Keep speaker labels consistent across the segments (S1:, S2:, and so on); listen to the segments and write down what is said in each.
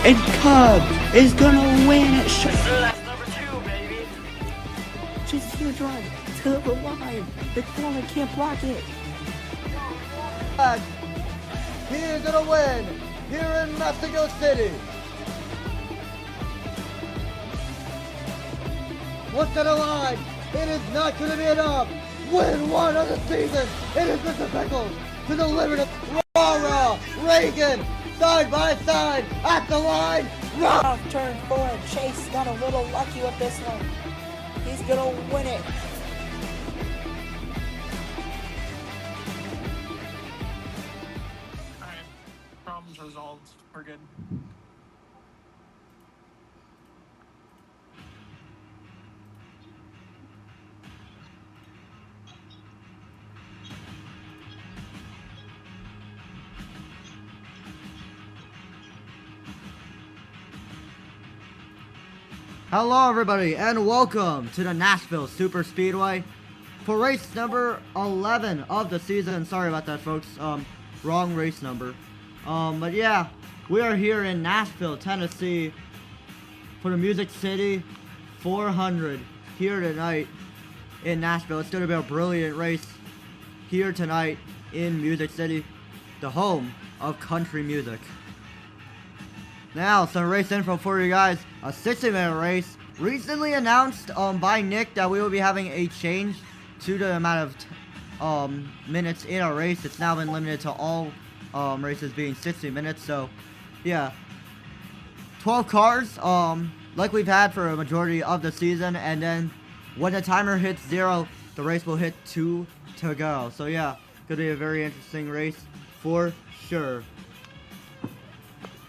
S1: and Cub is gonna win it.
S2: That's number 2, baby.
S1: Just gonna drive to the line. The corner can't block it.
S3: He is gonna win here in Mexico City. What's to the line? It is not gonna be enough. Win one of the season. It is Mr. Pickles to deliver to Rara Reagan side by side at the line.
S1: Off turn 4, and Chase got a little lucky with this one. He's gonna win it.
S2: Alright. Problems resolved. We're good.
S3: Hello everybody and welcome to the Nashville Super Speedway for race number 11 of the season. Sorry about that, folks. Wrong race number. But yeah, we are here in Nashville, Tennessee for the Music City 400 here tonight in Nashville. It's going to be a brilliant race here tonight in Music City, the home of country music. Now, some race info for you guys. A 60-minute race. Recently announced by Nick that we will be having a change to the amount of minutes in our race. It's now been limited to all races being 60 minutes. So, yeah. 12 cars, like we've had for a majority of the season. And then when the timer hits 0, the race will hit 2 to go. So, yeah. Could be a very interesting race for sure.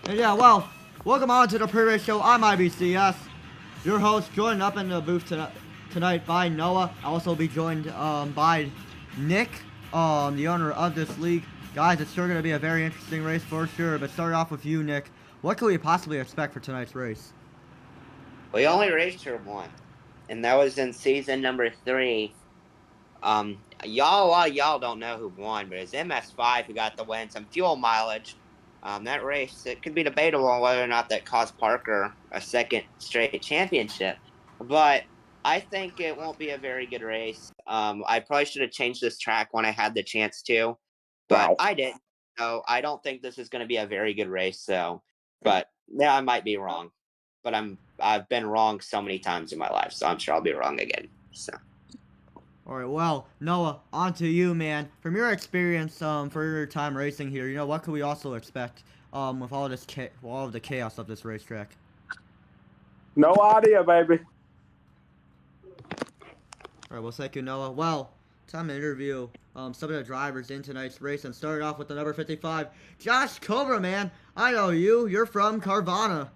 S3: And yeah, well, welcome on to the pre-race show. I'm IBCS, your host, joined up in the booth tonight by Noah. I'll also be joined by Nick, the owner of this league. Guys, it's sure going to be a very interesting race for sure. But starting off with you, Nick, what can we possibly expect for tonight's race?
S4: We only raced her one, and that was in season number 3. A lot of y'all don't know who won, but it's MS5 who got the win. Some fuel mileage. That race, it could be debatable on whether or not that cost Parker a second straight championship. But I think it won't be a very good race. I probably should have changed this track when I had the chance to, but I didn't. So I don't think this is going to be a very good race. So, but yeah, I might be wrong. But I've been wrong so many times in my life, so I'm sure I'll be wrong again. So.
S3: All right, well, Noah, on to you, man. From your experience, for your time racing here, you know, what could we also expect, with all this all of the chaos of this racetrack?
S5: No idea, baby.
S3: All right, well, thank you, Noah. Well, time to interview some of the drivers in tonight's race, and start off with the number 55, Josh Cobra, man. I know you. You're from Carvana.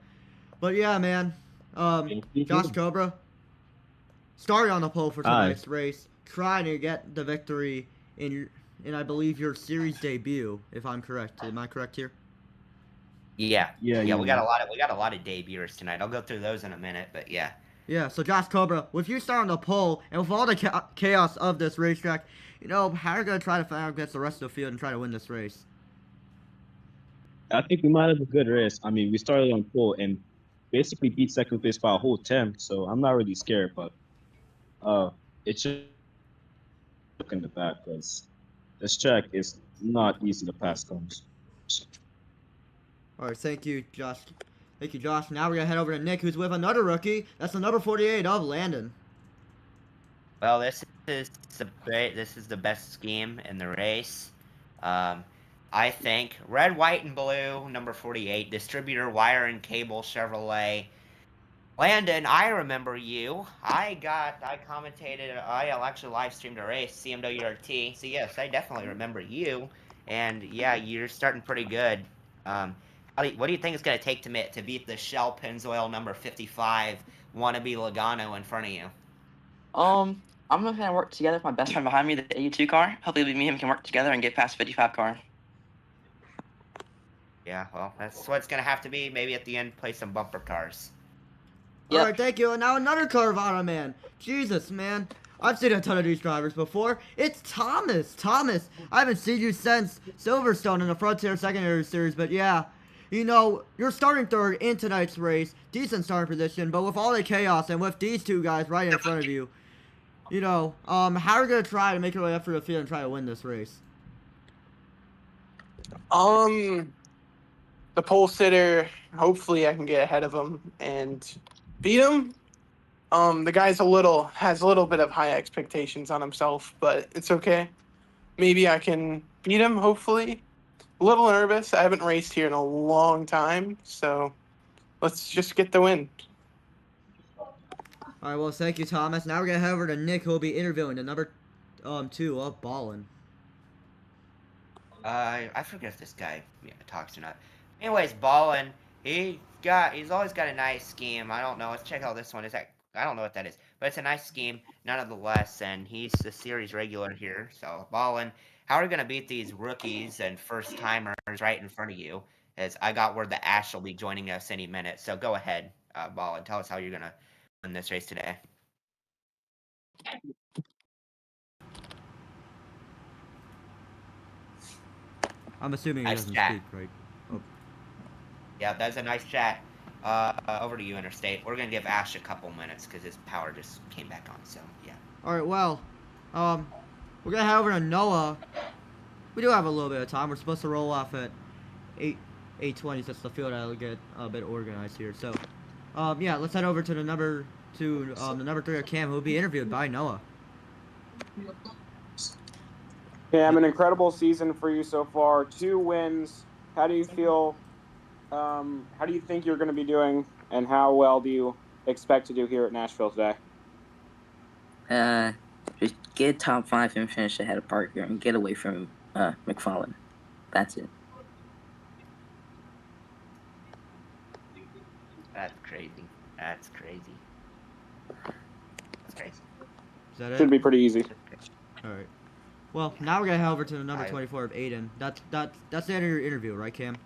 S3: But yeah, man, Josh Cobra started on the pole for tonight's race, trying to get the victory in I believe your series debut, if I'm correct. Am I correct here?
S4: Yeah. We got a lot of debuters tonight. I'll go through those in a minute, but yeah.
S3: Yeah, so Josh Cobra, with you starting the pole, and with all the chaos of this racetrack, you know, how are you going to try to fight against the rest of the field and try to win this race?
S5: I think we might have a good race. I mean, we started on pole and basically beat second place by a whole 10, so I'm not really scared, but it's just look in the back because this track is not easy to pass cones.
S3: All right, thank you, Josh. Thank you, Josh. Now we're going to head over to Nick, who's with another rookie. That's the number 48 of Landon.
S4: Well, this is the best scheme in the race. I think red, white, and blue, number 48, distributor, wire and cable, Chevrolet. Landon, I remember you. I commentated. I actually live streamed a race, CMWRT. So yes, I definitely remember you. And yeah, you're starting pretty good. What do you think it's going to take to beat the Shell Pennzoil number 55 wannabe Logano in front of you?
S6: I'm gonna work together with my best friend behind me, the 82 car. Hopefully, me and him can work together and get past 55 car.
S4: Yeah, well, that's what it's gonna have to be. Maybe at the end, play some bumper cars.
S3: Yep. All right, thank you. And now another Carvana man. Jesus, man. I've seen a ton of these drivers before. It's Thomas. Thomas, I haven't seen you since Silverstone in the Frontier Secondary Series, but yeah. you know, you're starting third in tonight's race, decent starting position, but with all the chaos and with these two guys right in front of you, you know, how are you gonna try to make your way up through the field and try to win this race?
S7: The pole sitter, hopefully I can get ahead of him and beat him. The guy's has a little bit of high expectations on himself, but it's okay. Maybe I can beat him, hopefully. A little nervous. I haven't raced here in a long time, so let's just get the win.
S3: Alright, well, thank you, Thomas. Now we're gonna head over to Nick, who will be interviewing the number 2 of Ballin.
S4: I forget if this guy talks or not. Anyways, Ballin, he's always got a nice scheme. I don't know. Let's check out this one. I don't know what that is, but it's a nice scheme nonetheless, and he's the series regular here. So, Ballin, how are we gonna beat these rookies and first timers right in front of you? As I got word that Ash will be joining us any minute. So go ahead, Ballin. Tell us how you're gonna win this race today.
S3: I'm assuming he
S4: Nice
S3: doesn't
S4: chat.
S3: speak, right? Oh.
S4: Yeah, that's a nice chat. Over to you, Interstate. We're gonna give Ash a couple minutes because his power just came back on. So yeah.
S3: Alright, well, we're gonna head over to Noah. We do have a little bit of time. We're supposed to roll off at 8:20, since the field will get a bit organized here. So, yeah, let's head over to the number 2, the number 3 of Cam, who will be interviewed by Noah.
S8: Cam, an incredible season for you so far. 2 wins. How do you feel? How do you think you're going to be doing, and how well do you expect to do here at Nashville today?
S9: Just get top 5 and finish ahead of Parker and get away from McFarland. That's it.
S4: That's crazy. That's crazy. That's crazy.
S3: Is that it?
S8: Should be pretty easy.
S3: Alright. Well, now we're gonna head over to the number
S4: Alright.
S3: 24 of Aiden. That's the end of your interview, right, Cam?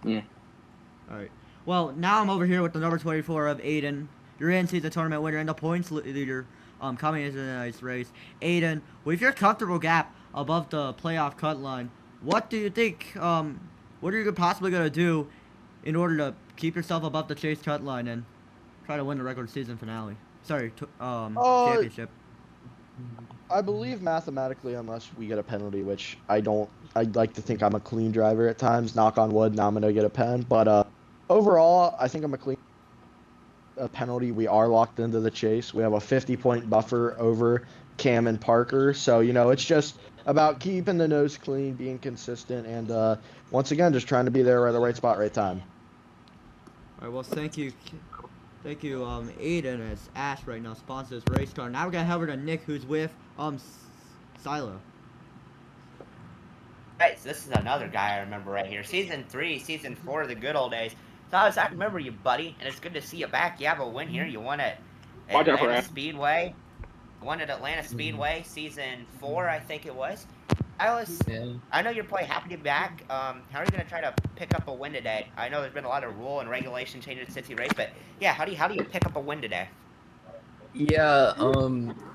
S9: Yeah.
S3: Alright. Well, now I'm over here with the number 24 of Aiden. Your in-season tournament winner and the points leader coming into tonight's race. Aiden, with your comfortable gap above the playoff cut line, what do you think, what are you possibly going to do in order to keep yourself above the chase cut line and try to win the regular season finale? Sorry, championship.
S10: I believe mathematically, unless we get a penalty, which I don't. I'd like to think I'm a clean driver at times. Knock on wood. Now I'm gonna get a pen, but overall, I think I'm a penalty. We are locked into the chase. We have a 50-point buffer over Cam and Parker, so you know it's just about keeping the nose clean, being consistent, and once again, just trying to be there at the right spot, right time.
S3: All right. Well, thank you. Thank you, Aiden, as Ash right now sponsors this race car. Now we're gonna head over to Nick, who's with Silo.
S4: Right, so this is another guy I remember right here. Season 3, Season 4, the good old days. Silas, I remember you, buddy, and it's good to see you back. You have a win here. You won at
S8: Watch out for
S4: Atlanta
S8: that.
S4: Speedway. Won at Atlanta Speedway, Season 4, I think it was. Silas, I know you're probably happy to be back. How are you going to try to pick up a win today? I know there's been a lot of rule and regulation changes since you raced, but yeah, how do you pick up a win today?
S11: Yeah,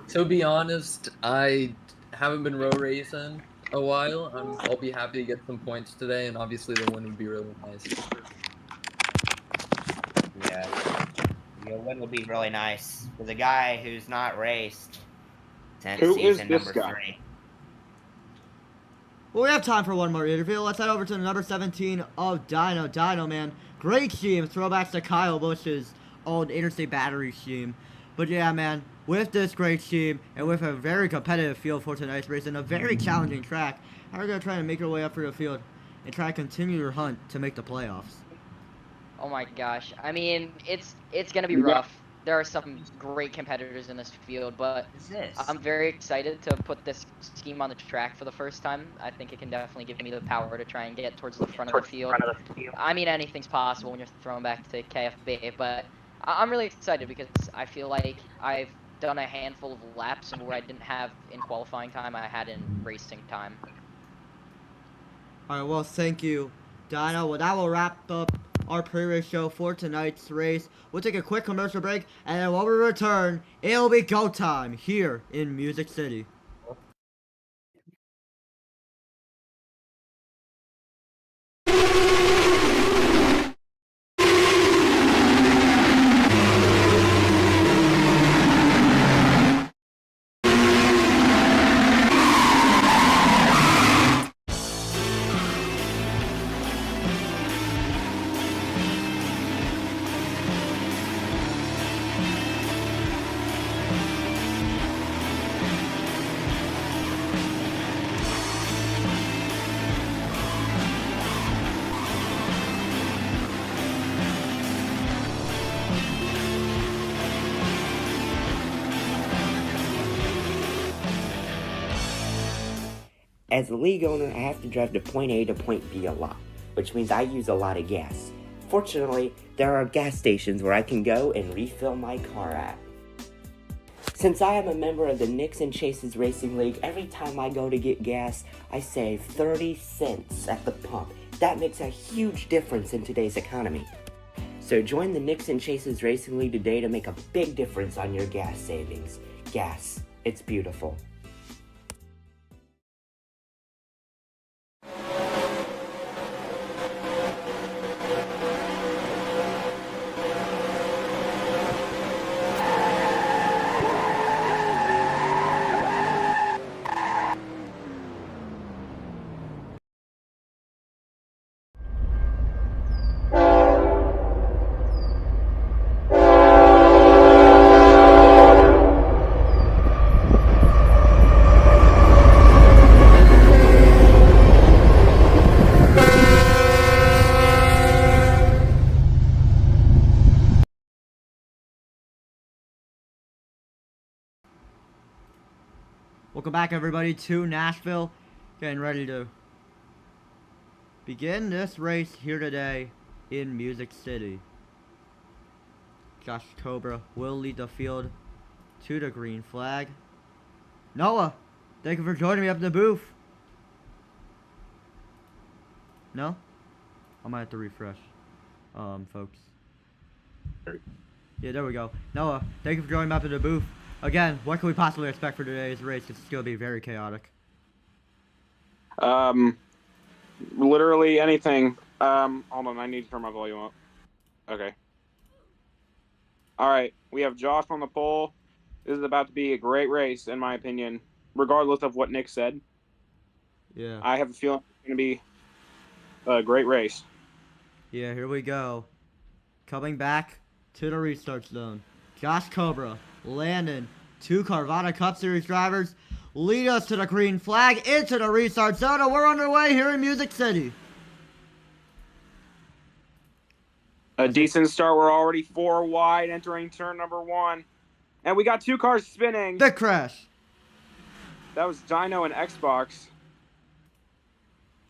S11: to be honest, I haven't been row racing a while. I'll be happy to get some points today, and obviously the win would be really nice.
S4: Yeah, your win would be really nice. For the guy who's not raced since
S8: Who is
S4: season
S8: this
S4: number
S8: guy?
S4: 3.
S3: Well, we have time for one more interview. Let's head over to the number 17 of Dino. Dino, man, great team. Throwbacks to Kyle Busch's old Interstate Battery team. But yeah, man, with this great team and with a very competitive field for tonight's race and a very challenging track, how are you going to try to make your way up through the field and try to continue your hunt to make the playoffs?
S12: Oh my gosh. I mean, it's going to be rough. There are some great competitors in this field, but I'm very excited to put this scheme on the track for the first time. I think it can definitely give me the power to try and get towards the front of the field. I mean, anything's possible when you're thrown back to KFB, but I'm really excited because I feel like I've done a handful of laps where I didn't have in qualifying time, I had in racing time.
S3: Alright, well, thank you, Dino. Well, that will wrap up our pre-race show for tonight's race. We'll take a quick commercial break, and then when we return, it'll be go time here in Music City.
S13: As a league owner, I have to drive to point A to point B a lot, which means I use a lot of gas. Fortunately, there are gas stations where I can go and refill my car at. Since I am a member of the Nicks and Chases Racing League, every time I go to get gas, I save 30 cents at the pump. That makes a huge difference in today's economy. So join the Nicks and Chases Racing League today to make a big difference on your gas savings. Gas, it's beautiful.
S3: Welcome back, everybody, to Nashville. Getting ready to begin this race here today in Music City. Josh Cobra will lead the field to the green flag. Noah, thank you for joining me up in the booth. No? I might have to refresh, folks. Yeah, there we go. Noah, thank you for joining me up in the booth. Again, what can we possibly expect for today's race? It's going to be very chaotic.
S8: Literally anything. Hold on, I need to turn my volume up. Okay. All right, we have Josh on the pole. This is about to be a great race, in my opinion, regardless of what Nick said.
S3: Yeah.
S8: I have a feeling it's going to be a great race.
S3: Yeah, here we go. Coming back to the restart zone. Josh Cobra, Landon, two Carvana Cup Series drivers lead us to the green flag into the restart zone, and we're underway here in Music City.
S8: A decent start. We're already 4 wide entering turn number 1. And we got 2 cars spinning.
S3: Big crash.
S8: That was Dino and Xbox.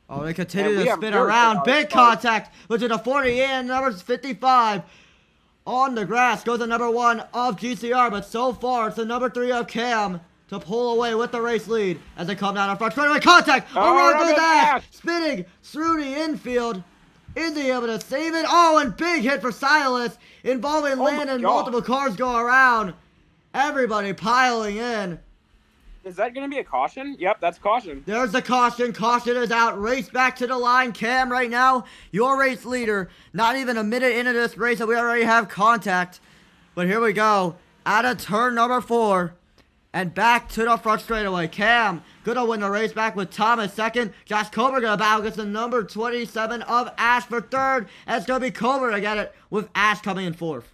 S3: Oh, they continue
S8: And we
S3: to
S8: have
S3: spin
S8: dirt
S3: around.
S8: in our
S3: Big
S8: car.
S3: contact between the 40 and number 55. On the grass goes the number 1 of GCR, but so far it's the number 3 of Cam to pull away with the race lead as they come down in front. Straightaway contact! Around goes Ash! Spinning through the infield. Is he able to save it? Oh, and big hit for Silas involving Landon. Multiple cars go around. Everybody piling in.
S8: Is that going to be a caution? Yep, that's caution.
S3: There's the caution. Caution is out. Race back to the line. Cam, right now, your race leader. Not even a minute into this race, and we already have contact. But here we go. Out of turn number 4. And back to the front straightaway. Cam gonna win the race back with Thomas second. Josh Cobra gonna battle against the number 27 of Ash for third. And it's gonna be Cobra to get it with Ash coming in 4th.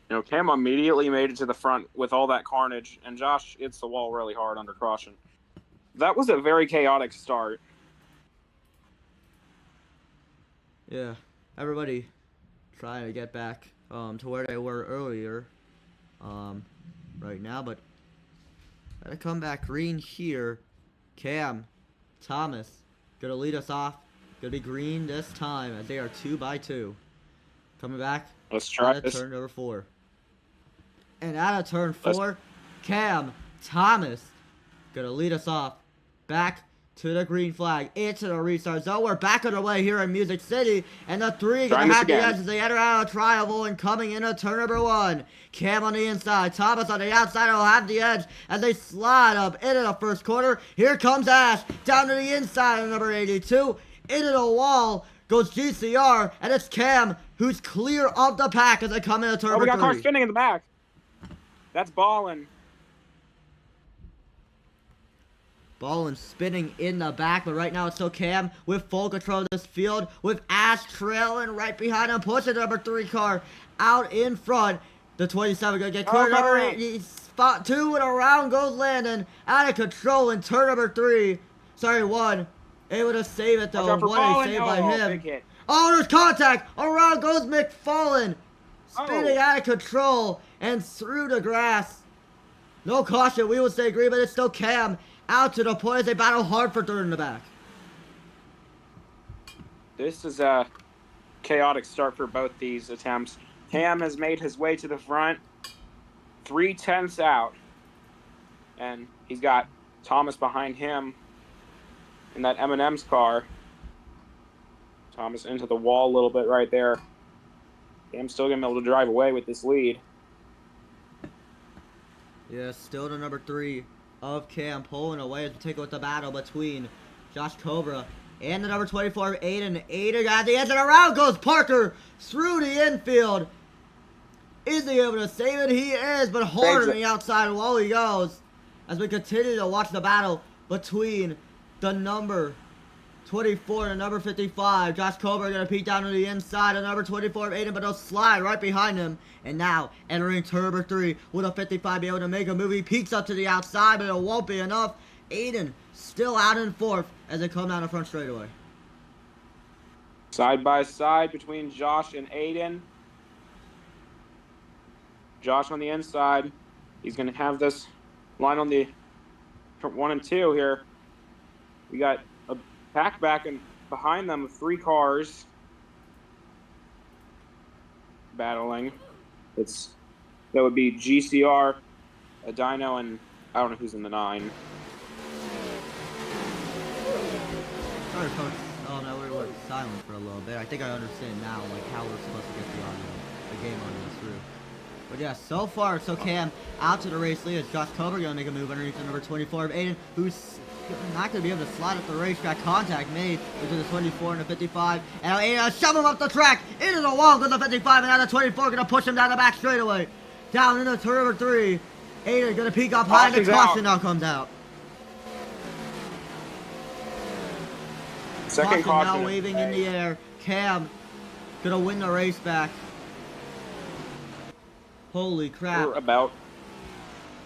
S8: You know, Cam immediately made it to the front with all that carnage, and Josh hits the wall really hard under caution. That was a very chaotic start.
S3: Yeah, everybody trying to get back to where they were earlier right now, but gotta come back green here. Cam, Thomas, gonna lead us off. Gonna be green this time as they are 2 by 2. Coming back.
S8: Let's try
S3: out of
S8: this.
S3: turn number 4. And out of turn 4, Cam, Thomas, gonna lead us off back to the green flag into the restart zone. We're back on the way here in Music City, and the 3 gonna have the edge as they enter out of Triangle and coming into turn number 1. Cam on the inside, Thomas on the outside will have the edge as they slide up into the first corner. Here comes Ash down to the inside of number 82. Into the wall goes GCR, and it's Cam who's clear of the pack as they come into turn number 3.
S8: We got cars spinning in the back. That's ballin'.
S3: Ballin spinning in the back, but right now it's still Cam with full control of this field, with Ash trailing right behind him, pushing the number 3 car out in front. The 27 gonna get clear. Number 8, spot 2, and around goes Landon. Out of control in turn number 3. Sorry, 1. Able to save it though. What a save by him. Oh, there's contact. Around goes McFarlane. Spinning out of control and through the grass. No caution, we would say green, but it's still Cam out to the point as they battle hard for third in the back.
S8: This is a chaotic start for both these attempts. Cam has made his way to the front, 3/10 out, and he's got Thomas behind him in that M&M's car. Thomas into the wall a little bit right there. Cam's still going to be able to drive away with this lead.
S3: Yeah, still the number 3 of Cam pulling away as we take a look at the battle between Josh Cobra and the number 24 of Aiden. Aiden at the edge and around goes Parker through the infield. Is he able to save it? He is, but hard on the outside while he goes. As we continue to watch the battle between the number 24 and the number 55. Josh Cobra going to peek down to the inside. The number 24 of Aiden, but they'll slide right behind him. And now entering turn number 3 with a 55 be able to make a move. He peeks up to the outside, but it won't be enough. Aiden still out in 4th as they come down the front straightaway.
S8: Side by side between Josh and Aiden. Josh on the inside. He's going to have this line on the 1 and 2 here. We got a pack back and behind them of 3 cars battling. That would be GCR, a Dyno, and I don't know who's in the 9.
S3: Sorry, folks. Oh no, we were silent for a little bit. I think I understand now, like how we're supposed to get the game audio through. But yeah, so far, so Cam out to the race lead as Josh Cobra going to make a move underneath the number 24 of Aiden, who's not going to be able to slide up the racetrack. Contact made between the 24 and the 55. And now Aiden shove him up the track into the wall with the 55, and now the 24 going to push him down the back straightaway. Down into turn number 3. Aiden going to peek up high, and the caution now comes out.
S8: Second caution
S3: now waving in the air. Cam going to win the race back. Holy crap.
S8: We're about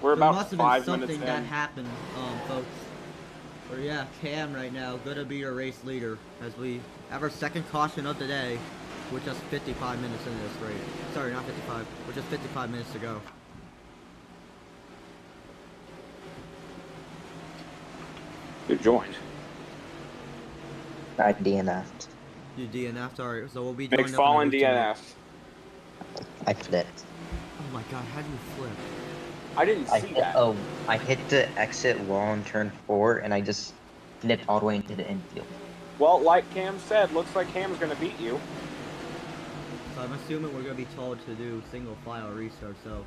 S3: must have
S8: 5
S3: been
S8: minutes
S3: something
S8: in.
S3: that happened, folks. But yeah, Cam right now gonna be your race leader as we have our second caution of the day with just 55 minutes into this race. Sorry, not 55, with just 55 minutes to go.
S8: You're joined.
S14: I DNF'd.
S3: You DNF'd, alright, so we'll be joined
S8: McFallen
S3: up in
S8: DNF.
S14: I flipped.
S3: Oh my god, how do you flip?
S8: I didn't see that.
S14: Oh, I hit the exit wall on turn 4 and I just flipped all the way into the infield.
S8: Well, like Cam said, looks like Cam's going to beat you.
S3: So I'm assuming we're gonna be told to do single file restart, so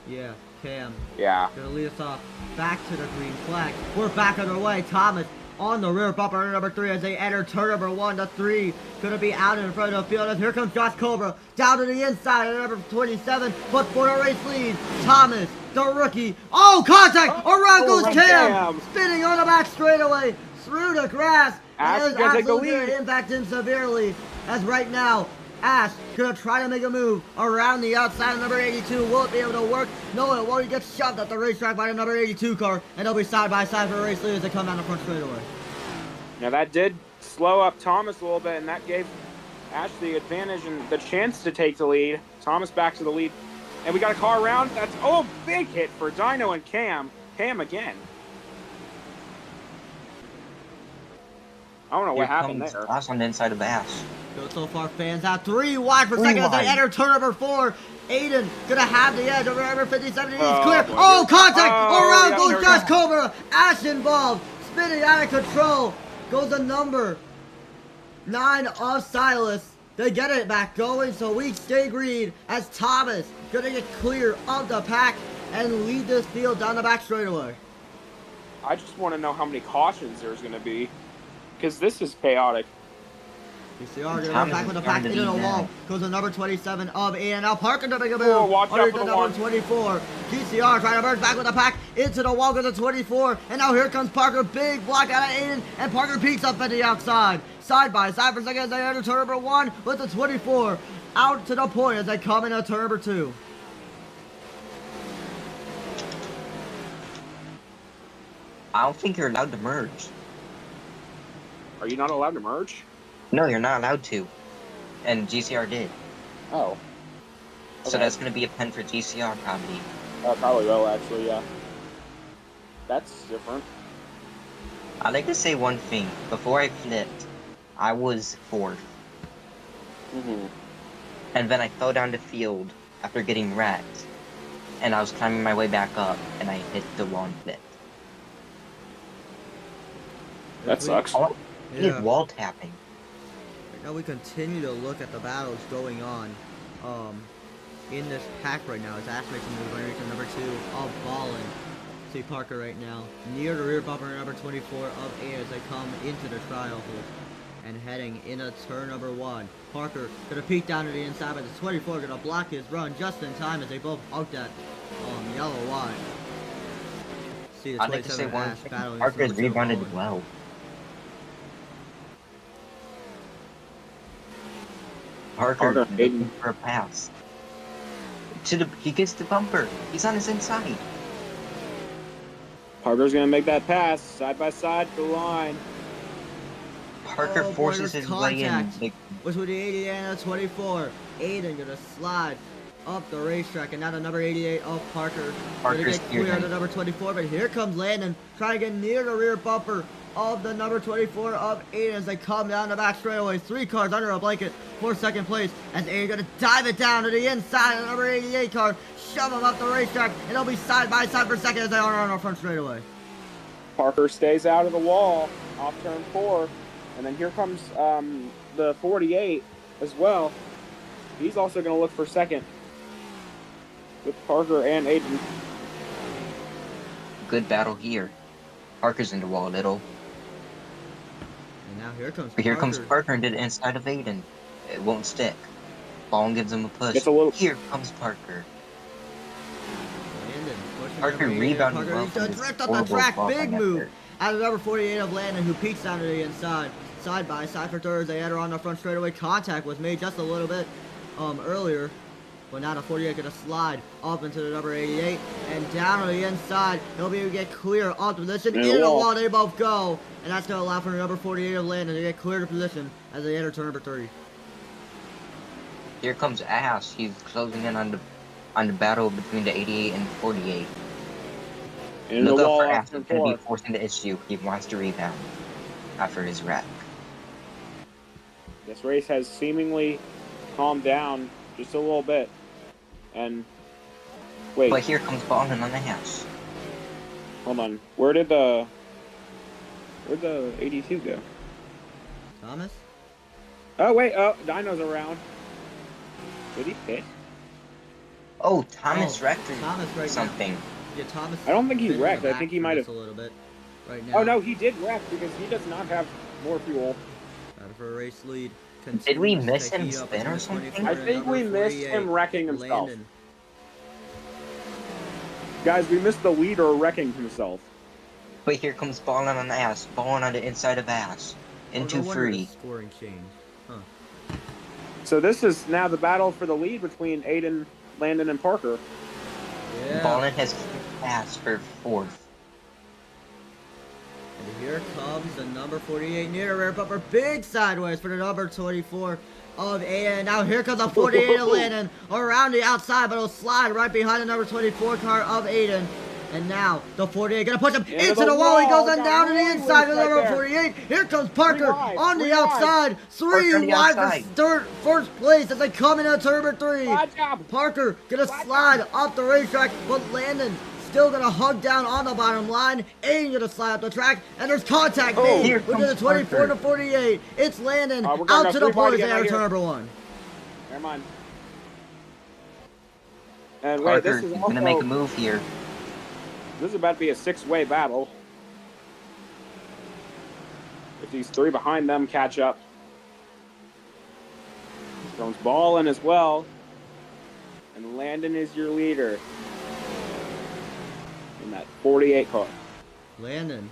S3: yeah, Cam.
S8: Yeah.
S3: Gonna lead us off back to the green flag. We're back underway. Thomas on the rear bumper number 3 as they enter turn number 1. The 3 gonna be out in front of the field as here comes Josh Cobra down to the inside at number 27, but for the race lead, Thomas, the rookie. Oh, contact! Around goes Cam! Spinning on the back straightaway through the grass.
S8: Ash
S3: And
S8: gonna take the
S3: absolutely
S8: lead.
S3: gonna impact him severely as right now Ash gonna try to make a move around the outside of number 82. Will it be able to work? No, it won't. He gets shoved at the racetrack by the number 82 car, and they'll be side by side for the race lead as they come down the front straightaway.
S8: Now that did slow up Thomas a little bit, and that gave Ash the advantage and the chance to take the lead. Thomas back to the lead, and we got a car around. That's big hit for Dyno and Cam. Cam again. I don't know what happened there.
S14: Ash on the inside of Ash.
S3: So far, fans out 3 wide for second as they enter turn number 4. Aiden gonna have the edge over number 57. He's clear. Oh, contact! Around goes Josh Cobra. Ash involved, spinning out of control. Goes the number 9 of Silas. They get it back going, so we stay green as Thomas gonna get clear of the pack and lead this field down the back straightaway.
S8: I just want to know how many cautions there's going to be, because this is chaotic.
S3: GCR gonna back with the pack into the wall. Goes the number 27 of Aiden. Now Parker to make a move.
S8: Oh, watch out for the
S3: number 24. GCR trying to burn back with the pack into the wall. Goes the 24. And now here comes Parker. Big block out of Aiden. And Parker peeks up at the outside. Side by side for a second as they enter turn number 1 with the 24. Out to the point as they come into turn number 2.
S14: I don't think you're allowed to merge.
S8: Are you not allowed to merge?
S14: No, you're not allowed to. And GCR did.
S8: Oh.
S14: So that's going to be a pen for GCR probably.
S8: Probably will, actually, yeah. That's different.
S14: I'd like to say one thing. Before I flipped, I was 4th. And then I fell down the field after getting wrecked. And I was climbing my way back up, and I hit the wall and flipped.
S8: That sucks.
S14: I did
S3: Yeah.
S14: wall tapping.
S3: Right now we continue to look at the battles going on in this pack right now. As Ash makes a move underneath the number 2 of Ballin. See Parker right now near the rear bumper number 24 of A as they come into the trial hole and heading in a turn number 1. Parker gonna peek down to the inside, but the 24 gonna block his run just in time as they both out that yellow line. See the
S14: I'd like to say
S3: 27
S14: one
S3: Ash
S14: thing.
S3: battling
S14: Parker's
S3: number 2
S14: rebounded
S3: Ballin.
S14: well. Parker looking for a pass. He gets the bumper. He's on his inside.
S8: Parker's gonna make that pass side by side to the line.
S14: Parker
S3: Oh, boy,
S14: forces
S3: there's
S14: his way in.
S3: contact.
S14: Like,
S3: Between the 88 and the 24. Aiden gonna slide up the racetrack, and now the number 88 of Parker. Gonna
S14: Parker's
S3: get clear
S14: here
S3: of the number 24, but here comes Landon trying to get near the rear bumper of the number 24 of Aiden as they come down the back straightaway. 3 cars under a blanket for second place as Aiden gonna dive it down to the inside of the number 88 car, shove him up the racetrack, and they'll be side by side for second as they are on our front straightaway.
S8: Parker stays out of the wall off turn 4, and then here comes the 48 as well. He's also going to look for second with Parker and Aiden.
S14: good battle here. Parker's in the wall a little.
S3: And now here comes
S14: But here comes Parker into the inside of Aiden. It won't stick. Ball gives him a push. Here comes Parker. Parker rebounded well
S3: He's
S14: from
S3: gonna
S14: his
S3: drift up the
S14: horrible
S3: track,
S14: ball
S3: big
S14: back
S3: move.
S14: there.
S3: Out of number 48 of Landon, who peeks down to the inside. Side by side for third. They enter on the front straightaway. Contact was made just a little bit earlier. But now the 48 gonna slide up into the number 88 and down on the inside. He'll be able to get clear off the position.
S8: And
S3: In the
S8: wall.
S3: wall, they both go. And that's gonna allow for the number 48 of Landon to get clear to position as they enter turn number 3.
S14: Here comes Ash. He's closing in on the battle between the 88 and 48.
S8: In
S14: Look
S8: the
S14: up
S8: wall
S14: for Ash.
S8: after
S14: He's going to be
S8: 4.
S14: forcing the issue. He wants to rebound after his wreck.
S8: This race has seemingly calmed down just a little bit. And wait,
S14: But here comes Ballin on the Ash.
S8: hold on. Where'd the 82 go?
S3: Thomas?
S8: Oh wait, Dino's around. Did he pit?
S14: Oh, Thomas
S3: Oh,
S14: wrecked
S3: Thomas right now.
S14: something.
S3: Yeah, Thomas.
S8: I don't think he
S3: been in the
S8: wrecked. I
S3: back
S8: think he
S3: for
S8: might
S3: this
S8: have.
S3: a little bit right now.
S8: Oh no, he did wreck because he does not have more fuel.
S3: Battle for a race lead.
S14: Did we
S3: continues
S14: miss
S3: to
S14: him
S3: heat up
S14: spin
S3: as
S14: or
S3: number
S14: something?
S3: 24
S8: I
S3: and
S8: think we
S3: number
S8: missed
S3: 48,
S8: him wrecking himself.
S3: Landon.
S8: Guys, we missed the leader wrecking himself.
S14: But here comes Ballin on the Ash. Ballin on the inside of Ash. Into
S3: Oh, no wonder the
S14: free.
S3: scoring change. Huh.
S8: So this is now the battle for the lead between Aiden, Landon, and Parker.
S3: Yeah.
S14: Ballin has Ash for 4th.
S3: And here comes the number 48 near the rear bumper. Big sideways for the number 24 of Aiden. Now here comes the 48 of Landon around the outside, but it'll slide right behind the number 24 car of Aiden. And now the 48 gonna push him
S8: Into
S3: into
S8: the
S3: the wall. He
S8: wall.
S3: goes on
S8: Got
S3: down to the
S8: one
S3: inside of the
S8: right
S3: number
S8: there.
S3: 48. Here comes Parker
S8: wide,
S3: on the
S8: three wide.
S3: outside. Three
S14: Parker on the
S3: wide for
S14: outside.
S3: first place as they come into turn number 3.
S8: Good job.
S3: Parker gonna slide up the racetrack, but Landon still gonna hug down on the bottom line. Aiden gonna slide up the track, and there's contact made
S14: here
S3: between
S14: comes
S3: the 24
S14: Parker.
S3: to 48. It's Landon
S8: we're going
S3: out to the
S8: three wide
S3: boys
S8: again
S3: there,
S8: right
S3: turn
S8: here.
S3: number 1.
S8: Never mind. And wait,
S14: Parker
S8: this is
S14: is going to make a
S8: also
S14: move here.
S8: this is about to be a 6-way battle. If these 3 behind them catch up. Comes Ballin as well. And Landon is your leader. In that 48 car.
S3: Landon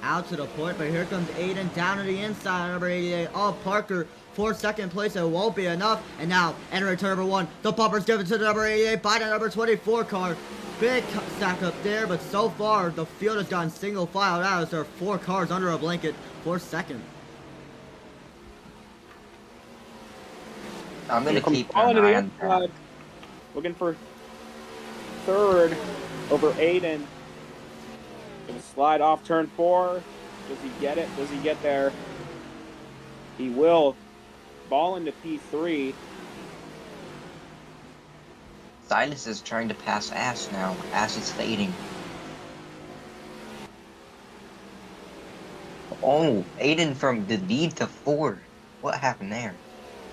S3: out to the point, but here comes Aiden down to the inside, number 88. Oh, Parker for second place. It won't be enough. And now entering turn number 1. The bumper's given to the number 88 by the number 24 car. Big stack up there, but so far the field has gone single file out as there are 4 cars under a blanket for second.
S14: I'm going to
S8: Comes
S14: keep
S8: Ballin
S14: an
S8: to
S14: eye
S8: the
S14: on that.
S8: inside. Looking for third over Aiden. Gonna slide off turn 4. Does he get it? Does he get there? He will. Ball into P3.
S14: Silas is trying to pass Ash now. Ash is fading. Oh, Aiden from the lead to 4. What happened there?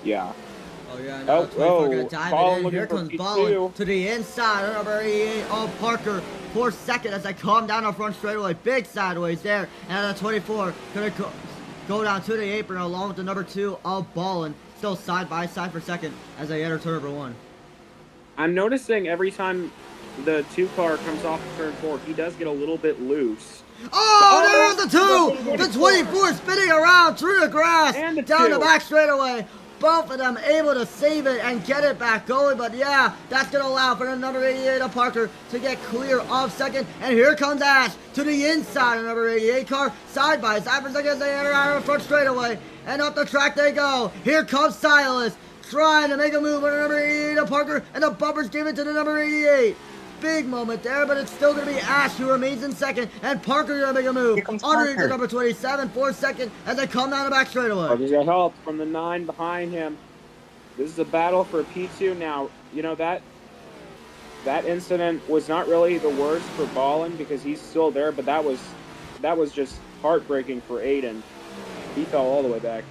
S8: Yeah.
S3: Oh yeah, now 24 gonna dive
S8: Ballin
S3: it in.
S8: looking
S3: Here
S8: for
S3: comes
S8: P2.
S3: Ballin to the inside. Number 88 of Parker. 4 second as they come down the front straightaway. Big sideways there. And the 24 gonna go down to the apron along with the number 2 of Ballin. Still side by side for second as they enter turn number 1.
S8: I'm noticing every time the 2 car comes off turn 4, he does get a little bit loose.
S3: Oh, there's the 2! The 24 spinning around through the grass.
S8: And the
S3: down
S8: 2.
S3: the back straightaway. Both of them able to save it and get it back going. But yeah, that's going to allow for the number 88 of Parker to get clear of second. And here comes Ash to the inside of number 88 car. Side by side for second as they enter out of the front straightaway. And up the track they go. Here comes Silas trying to make a move on the number 88 of Parker. And the bumpers give it to the number 88. Big moment there, but it's still going to be Ash who remains in second. And Parker going to make a move underneath the number 27 for second as they come down the back straightaway.
S8: Parker's got help from the 9 behind him. This is a battle for P2 now. You know, that incident was not really the worst for Ballin because he's still there, but that was just heartbreaking for Aiden. He fell all the way back.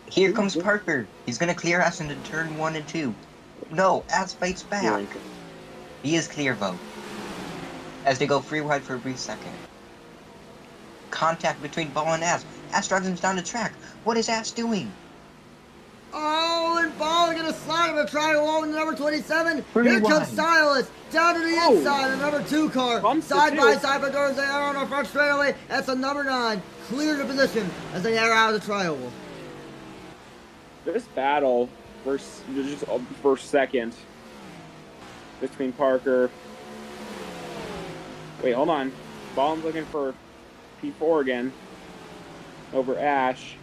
S14: Here comes Parker. He's gonna clear Ash into turn 1 and 2. No, Ash fights back. He is clear, though. As they go free wide for a brief second. Contact between Ball and Ash. Ash drives him down the track. What is Ash doing?
S3: Oh, and Ball gonna slide him and try along with the number 27.
S14: Pretty
S3: Here comes
S14: wide.
S3: Silas down to the inside, the number 2 car. Side by side for doors. They are on the front straightaway. That's the number 9. Clear the position as they air out of the triangle.
S8: This battle for second between Parker. Wait, hold on. Ballin's looking for P4 again over Ash.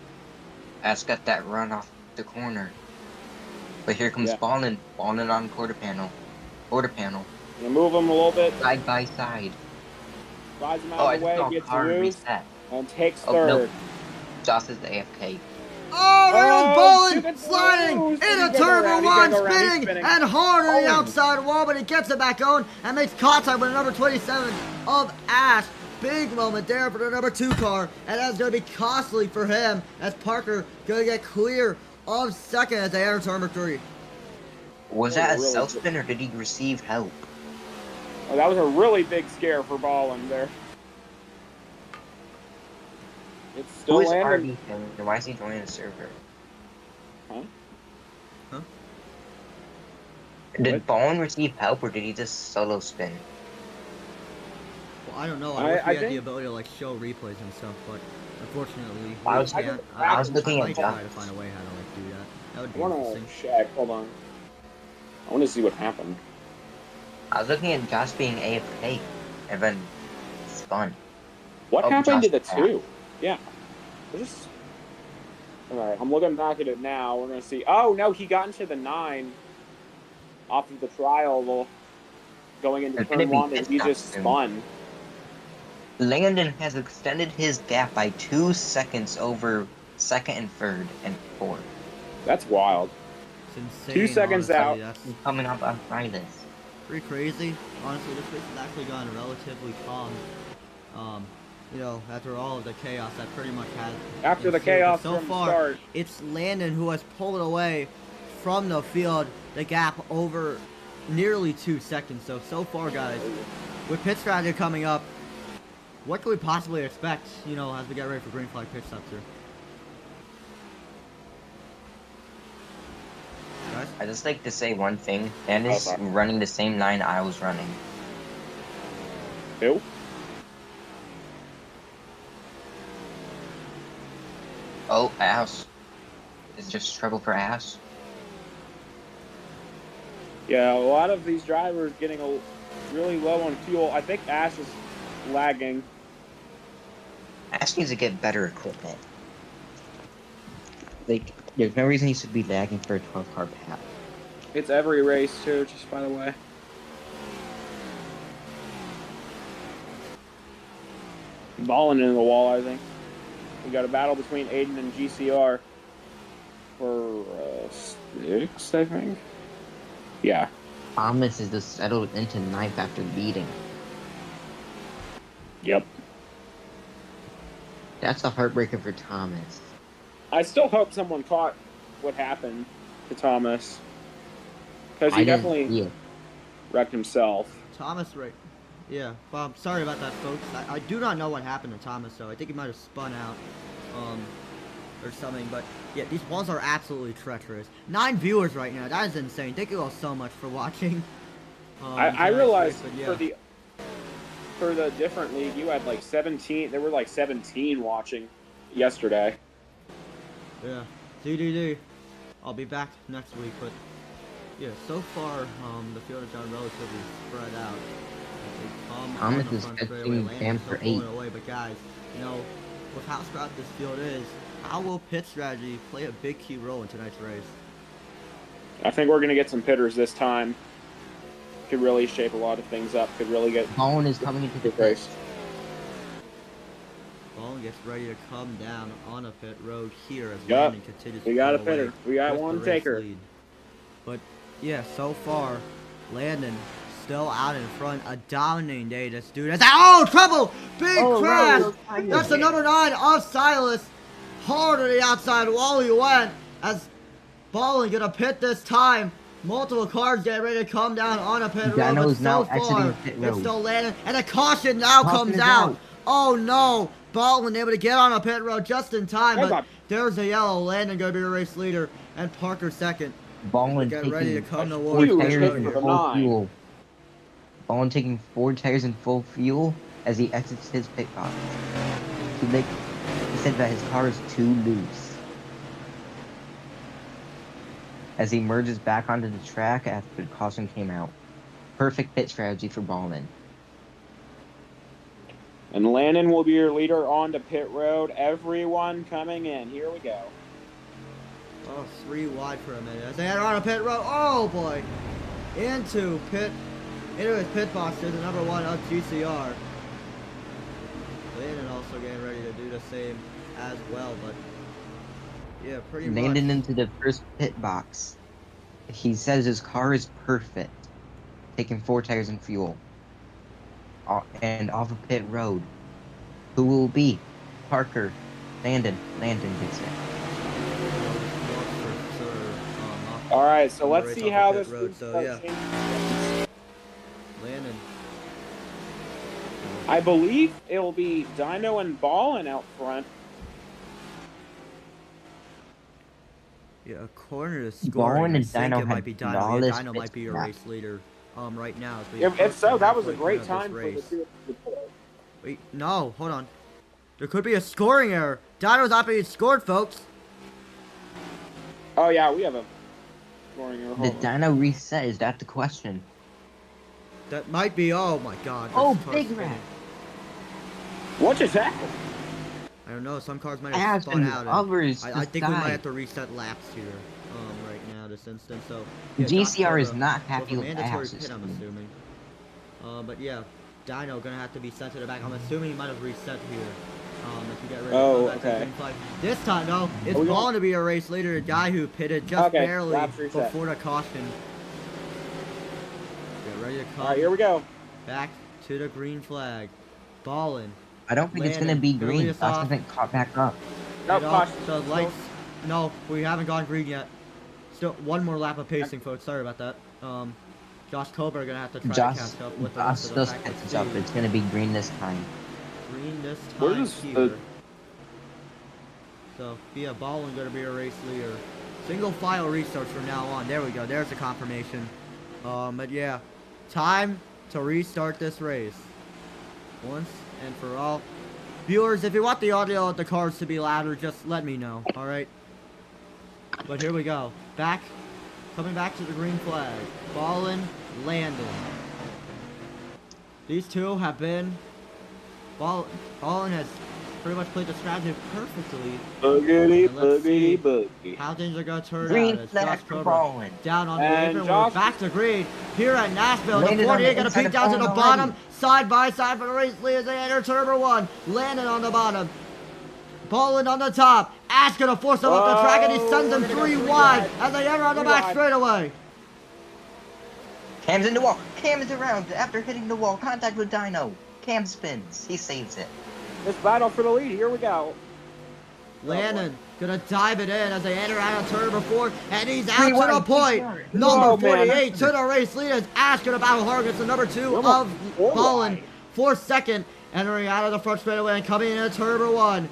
S14: Ash got that run off the corner. But here comes Ballin. Ballin on quarter panel.
S8: You move him a little bit.
S14: Side by side.
S8: Slides him out of the way, gets
S14: car
S8: loose,
S14: reset.
S8: and takes
S14: Oh,
S8: third.
S14: no. Joss is the AFK.
S3: Oh, there goes Ballin
S8: Stupid
S3: sliding
S8: moves.
S3: into
S8: He's
S3: turn
S8: gonna
S3: number
S8: go
S3: 1,
S8: around, he's gonna go around, he's
S3: spinning
S8: spinning.
S3: and hard on the
S8: Oh.
S3: outside wall, but he gets it back on and makes contact with the number 27 of Ash. Big moment there for the number 2 car, and that's going to be costly for him as Parker going to get clear of second as they enter turn number 3.
S14: Was that a self spin or did he receive help?
S8: Oh, that was a really big scare for Ballin there. It's still
S14: Who is
S8: landing.
S14: RB and why is he joining the server?
S3: Huh?
S14: Did Ballin receive help or did he just solo spin?
S3: Well, I don't know. I wish we had the ability to like show replays and stuff, but unfortunately,
S14: I was-
S3: we can't.
S14: I was looking
S3: I
S14: at
S3: might try
S14: Josh.
S3: to find a way how to like do that. That would
S8: I
S3: be
S8: want
S3: interesting.
S8: to check. Hold on. I want to see what happened.
S14: I was looking at Josh being AFK and then spun.
S8: What
S14: Oh,
S8: happened to the
S14: Josh-
S8: 2? Yeah. Alright, I'm looking back at it now. We're going to see. Oh, no, he got into the 9 off of the trial going into
S14: It's gonna
S8: turn
S14: be
S8: 1, and he
S14: pit
S8: just
S14: stop soon.
S8: spun.
S14: Landon has extended his gap by 2 seconds over second and third and fourth.
S8: That's wild.
S3: It's insane.
S8: 2 seconds
S3: honestly.
S8: out.
S3: That's
S14: Coming up on Fridays.
S3: pretty crazy. Honestly, this race has actually gone relatively calm. You know, after all of the chaos that pretty much has.
S8: After the
S3: ensued. But
S8: chaos
S3: so
S8: from the
S3: far,
S8: start.
S3: it's Landon who has pulled away from the field the gap over nearly 2 seconds. So far, guys, with pit strategy coming up, what can we possibly expect? You know, as we get ready for green flag pit stops here. Guys?
S14: I just like to say one thing. Landon's running the same line I was running.
S8: Who?
S14: Oh, Ass. It's just trouble for Ass.
S8: Yeah, a lot of these drivers getting really low on fuel. I think Ash is lagging.
S14: Ash needs to get better equipment. Like, there's no reason he should be lagging for a 12-car path.
S8: It's every race, too, just by the way. balling into the wall, I think. We got a battle between Aiden and GCR for 6th, I think. Yeah.
S14: Thomas is just settled into 9th after leading.
S8: Yep.
S14: That's a heartbreaker for Thomas.
S8: I still hope someone caught what happened to Thomas. Because he definitely wrecked himself.
S3: Thomas, right? Yeah. Well, sorry about that, folks. I do not know what happened to Thomas, though. I think he might have spun out, or something. But yeah, these walls are absolutely treacherous. 9 viewers right now. That is insane. Thank you all so much for watching.
S8: I realized
S3: race, yeah.
S8: for the different league, you had like 17. There were like 17 watching yesterday.
S3: Yeah. CDD. I'll be back next week, but yeah, so far, the field has gone relatively spread out.
S14: Thomas is catching Cam for 8.
S3: Away, but guys, you know, with how spread out this field is, how will pit strategy play a big key role in tonight's race?
S8: I think we're going to get some pitters this time. Could really shape a lot of things up. Could really get...
S14: Bone is coming into the
S8: race.
S3: Bone gets ready to come down on a pit road here as
S8: Yep.
S3: Landon continues to
S8: We got a
S3: pull
S8: pitter.
S3: away
S8: We got
S3: with
S8: one
S3: the race
S8: taker.
S3: lead. But yeah, so far, Landon still out in front. A dominating day. This dude has trouble! Big crash! That's the number 9 of Silas. Hard to the outside wall he went as Ballin gonna pit this time. Multiple cars getting ready to come down on a pit road, but
S14: Dano's
S3: so
S14: now
S3: far,
S14: exiting pit
S3: it's
S14: road.
S3: still Landon, and a caution now
S14: Caution
S3: comes
S14: is
S3: out.
S14: out.
S3: Oh no! Baldwin able to get on a pit road just in time,
S8: Hold
S3: but
S8: on.
S3: there's a yellow. Landon gonna be the race leader, and Parker second.
S14: Ballin
S3: Get ready to
S14: taking
S3: come to
S14: 4
S3: war.
S14: tires and
S8: for the
S14: full
S8: 9.
S14: fuel. Ballin taking 4 tires and full fuel as he exits his pit box. He said that his car is too loose. As he merges back onto the track after the caution came out. Perfect pit strategy for Ballin.
S8: And Landon will be your leader on to pit road. Everyone coming in. Here we go.
S3: Oh, 3 wide for a minute. As they head on a pit road. Oh boy! Into his pit box is the number 1 of GCR. Landon also getting ready to do the same as well, but yeah, pretty much.
S14: Landon into the first pit box. He says his car is perfect. Taking 4 tires and fuel. And off of pit road. Who will it be? Parker. Landon. Landon gets it.
S8: All right, so let's
S3: Race
S8: see
S3: off
S8: how
S3: the pit
S8: this
S3: road,
S8: league
S3: so,
S8: starts
S3: yeah.
S8: changing.
S3: Landon.
S8: I believe it will be Dino and Ballin out front.
S3: Yeah, according to the scoring,
S14: Ballin
S3: I
S14: and
S3: think
S14: Dino
S3: it might
S14: had
S3: be Dino. Yeah,
S14: flawless
S3: Dino might be your
S14: pit
S3: race leader right now. As we
S8: If
S3: approach
S8: so,
S3: the
S8: that was a
S3: halfway
S8: great
S3: point of
S8: time
S3: this
S8: for the
S3: race.
S8: two of them.
S3: Wait, no, hold on. There could be a scoring error. Dino's not being scored, folks.
S8: Oh yeah, we have a scoring error.
S14: Did
S8: Hold on.
S14: Dino reset? Is that the question?
S3: That might be. Oh my God.
S14: Oh,
S3: this car's
S14: big
S3: spinning.
S14: rat.
S8: What just happened?
S3: I don't know. Some cars might have spun
S14: Aspen
S3: out. and
S14: others
S3: I
S14: just
S3: think we might
S14: died.
S3: have to reset laps here. Right now, this instance. So
S14: GCR is
S3: Josh
S14: not
S3: Cota
S14: happy
S3: with a
S14: with that
S3: mandatory
S14: house
S3: pit, I'm
S14: system.
S3: assuming. But yeah, Dino gonna have to be sent to the back. I'm assuming he might have reset here. If you get ready
S8: Oh,
S3: to come back to the
S8: okay.
S3: green flag. This time, though, it's
S8: Are we
S3: going to be a race leader, a guy who pitted just
S8: Okay,
S3: barely
S8: laps reset.
S3: before the caution. Get ready to come
S8: All right, here we go.
S3: back to the green flag. Ballin.
S14: I don't think it's gonna
S3: Landon,
S14: be
S3: gonna lead
S14: green.
S3: us
S14: That's
S3: off.
S14: hasn't caught back up.
S8: No,
S3: Get off
S8: caution.
S3: the lights. No, we haven't gone green yet. Still, one more lap of pacing, folks. Sorry about that. Josh Colbert gonna have to try
S14: Josh
S3: to catch up with the
S14: Josh
S3: rest of the
S14: still
S3: pack. Let's
S14: catches up.
S3: see.
S14: It's gonna be green this time.
S3: Green this
S8: Where's
S3: time
S8: this-
S3: here. So, yeah, Ballin gonna be a race leader. Single file restarts from now on. There we go. There's the confirmation. But yeah, time to restart this race. Once and for all. Viewers, if you want the audio of the cars to be louder, just let me know, alright? But here we go. Coming back to the green flag. Ballin, Landon. These two have been... Ballin has pretty much played the strategy perfectly.
S8: Boogity,
S3: And let's see
S8: boogity, boogie.
S3: how things are going to turn
S14: Green
S3: out. As
S14: flag
S3: Josh
S14: for
S3: Cobra
S14: Baldwin.
S3: down on the
S8: And
S3: apron.
S8: Josh-
S3: We're back to green here at Nashville. The
S14: Landed on
S3: 48
S14: the
S3: going to
S14: inside
S3: peek
S14: of
S3: down to the
S14: Baldwin
S3: bottom.
S14: already.
S3: Side by side for the race lead as they enter turn 1. Landon on the bottom. Baldwin on the top. Ash going to force him up the track and he sends him
S8: We're gonna
S3: 3
S8: go 3
S3: wide
S8: wide.
S3: as they enter on the
S8: 3
S3: back
S8: wide.
S3: straightaway.
S14: Cam's in the wall. Cam is around after hitting the wall. Contact with Dino. Cam spins. He saves it.
S8: This battle for the lead. Here we go.
S3: Landon gonna dive it in as they enter out of turn 4, and he's out
S14: Three
S3: to
S14: wide,
S3: the point.
S14: he's smart.
S3: Number
S8: Oh, man.
S3: 48 to the race lead as Ash gonna battle hard against the number 2
S8: Come
S3: of
S8: on, 4
S3: Ballin
S8: wide.
S3: for second, entering out of the front straightaway and coming into turn 1.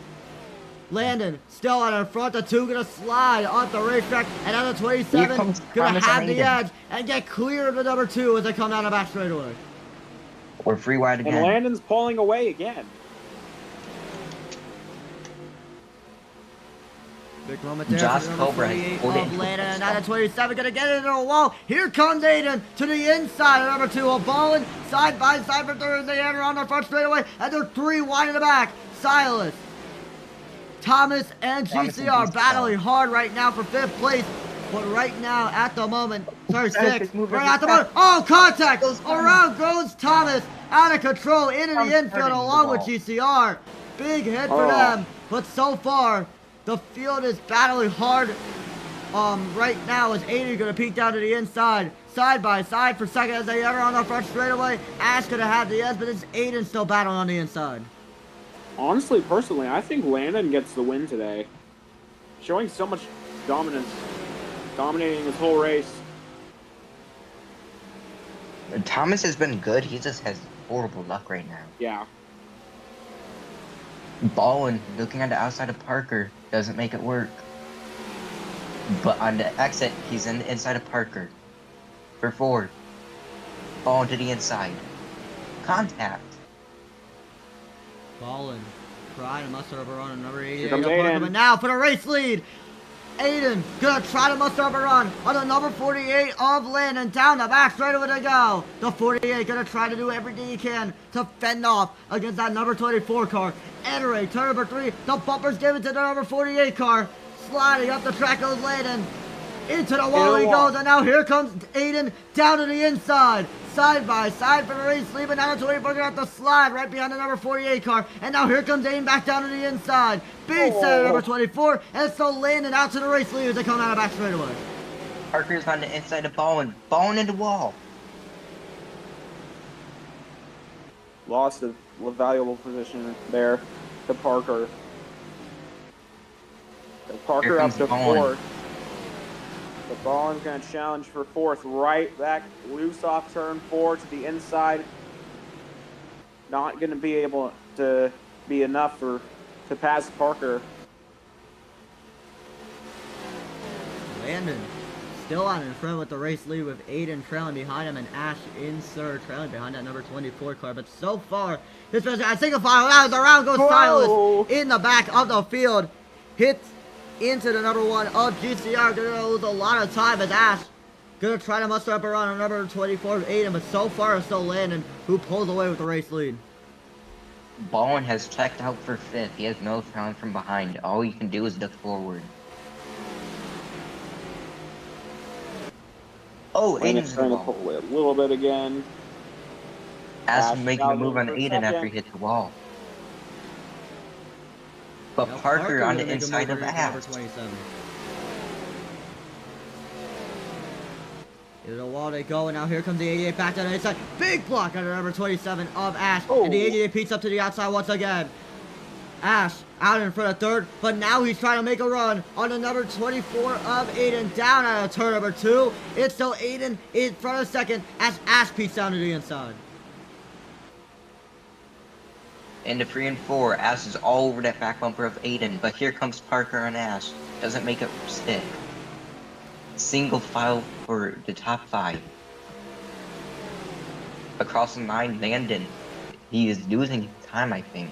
S3: Landon still out in front. The 2 gonna slide off the racetrack, and out of 27
S14: Here comes
S3: gonna
S14: Thomas
S3: have
S14: and
S3: the
S14: Aiden.
S3: edge and get clear of the number 2 as they come down the back straightaway.
S14: We're 3 wide
S8: And
S14: again.
S8: Landon's pulling away again.
S3: Big moment there
S14: Josh
S3: for the number
S14: Cobra
S3: 48
S14: pulled it
S3: of
S14: into
S3: Landon,
S14: the
S3: and out of 27 gonna get into the wall. Here comes Aiden to the inside of number 2 of Ballin. Side by side for third as they enter on the front straightaway, and they're 3 wide in the back. Silas, Thomas, and
S14: Thomas and
S3: GCR
S14: GCR.
S3: battling hard right now for 5th place. But right now, at the moment, sorry,
S14: Thomas
S3: 6th,
S14: is moving
S3: right at the
S14: back.
S3: moment. Oh, contact!
S14: Goes Thomas.
S3: Around goes Thomas, out of control, into the
S14: Thomas
S3: infield
S14: hurting the
S3: along with
S14: ball.
S3: GCR. Big hit for
S8: Oh.
S3: them, but so far, the field is battling hard. Right now, as Aiden gonna peek down to the inside, side by side for second as they enter on the front straightaway. Ash gonna have the edge, but it's Aiden still battling on the inside.
S8: Honestly, personally, I think Landon gets the win today. Showing so much dominance. Dominating this whole race.
S14: Thomas has been good. He just has horrible luck right now.
S8: Yeah.
S14: Baldwin looking on the outside of Parker doesn't make it work. But on the exit, he's in the inside of Parker. For 4. Ballin to the inside. Contact.
S3: Ballin trying to muster up a run on number 88
S8: Here comes
S3: of Parker,
S8: Aiden.
S3: but now for the race lead. Aiden gonna try to muster up a run on the number 48 of Landon. Down the back straightaway to go. The 48 gonna try to do everything he can to fend off against that number 24 car. Entering turn number 3. The bumper's given to the number 48 car. Sliding up the track goes Landon. Into the wall
S8: the
S3: he
S8: wall.
S3: goes, and now here comes Aiden down to the inside. Side by side for the race lead, but now the 24 gonna have to slide right behind the number 48 car. And now here comes Aiden back down to the inside. Big set of number 24, and it's still Landon out to the race lead as they come out of back straightaway.
S14: Parker's on the inside of Baldwin. Baldwin in the wall.
S8: Lost a valuable position there to Parker. So Parker
S14: Here
S8: up
S14: comes
S8: to
S14: Baldwin.
S8: 4th. The Ballin's going to challenge for 4th. Right back loose off turn 4 to the inside. Not going to be able to be enough to pass Parker.
S3: Landon still out in front with the race lead with Aiden trailing behind him and Ash Insert trailing behind that number 24 car. But so far, this was a single file out. The round goes
S8: Whoa.
S3: Silas in the back of the field. Hits into the number 1 of GCR. Gonna lose a lot of time as Ash gonna try to muster up a run on number 24 of Aiden. But so far, it's still Landon who pulls away with the race lead.
S14: Baldwin has checked out for 5th. He has no challenge from behind. All he can do is look forward. Oh,
S8: Landon's
S14: Aiden's in the
S8: trying to
S14: wall.
S8: pull away a little bit again.
S14: As
S8: Ash
S14: making a
S8: down
S14: move on
S8: for a
S14: Aiden after
S8: second.
S14: he hit the wall. But
S3: Now
S14: Parker on
S3: gonna
S14: the
S3: make a
S14: inside
S3: move
S14: of
S3: against number
S14: Ash.
S3: 27. Into the wall they go, and now here comes the 88 back down the inside. Big block under number 27 of Ash. And the 88 peeks up to the outside once again. Ash out in front of 3rd, but now he's trying to make a run on the number 24 of Aiden. Down out of turn number 2. It's still Aiden in front of 2nd as Ash peeks down to the inside.
S14: Into 3 and 4, Ash is all over that back bumper of Aiden, but here comes Parker on Ash. Doesn't make it stick. Single file for the top 5. Across the line, Landon. He is losing time, I think.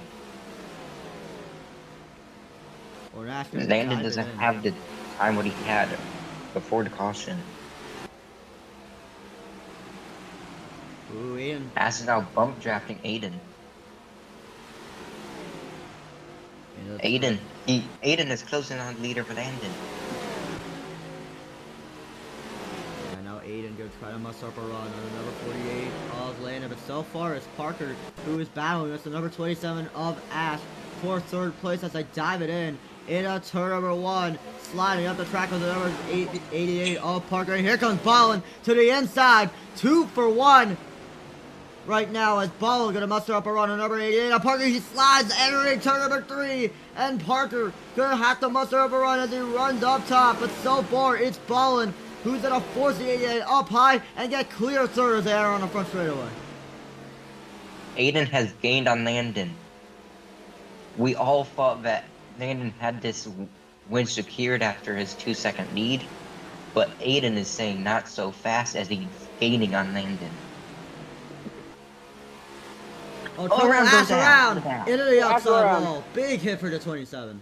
S3: Or Ash gonna
S14: Landon
S3: dive it
S14: doesn't
S3: in.
S14: have the time what he had before the caution.
S3: Ooh, Aiden.
S14: Ash is now bump drafting Aiden. Aiden, Aiden is closing on leader for Landon.
S3: Yeah, now Aiden gonna try to muster up a run on the number 48 of Landon, but so far it's Parker who is battling with the number 27 of Ash for third place as they dive it in a turn number 1, sliding up the track with the number 88 of Parker. And here comes Ballin to the inside, 2 for 1. Right now, as Ballin gonna muster up a run on number 88 of Parker, he slides entering turn number 3, and Parker gonna have to muster up a run as he runs up top. But so far, it's Ballin who's gonna force the 88 up high and get clear third as they are on the front straightaway.
S14: Aiden has gained on Landon. We all thought that Landon had this win secured after his 2-second lead, but Aiden is saying not so fast as he's gaining on Landon.
S3: Oh,
S14: Oh, around
S3: Ash
S14: goes Ash.
S3: around into the
S8: Ash
S3: outside
S8: around.
S3: wall. Big hit for the 27.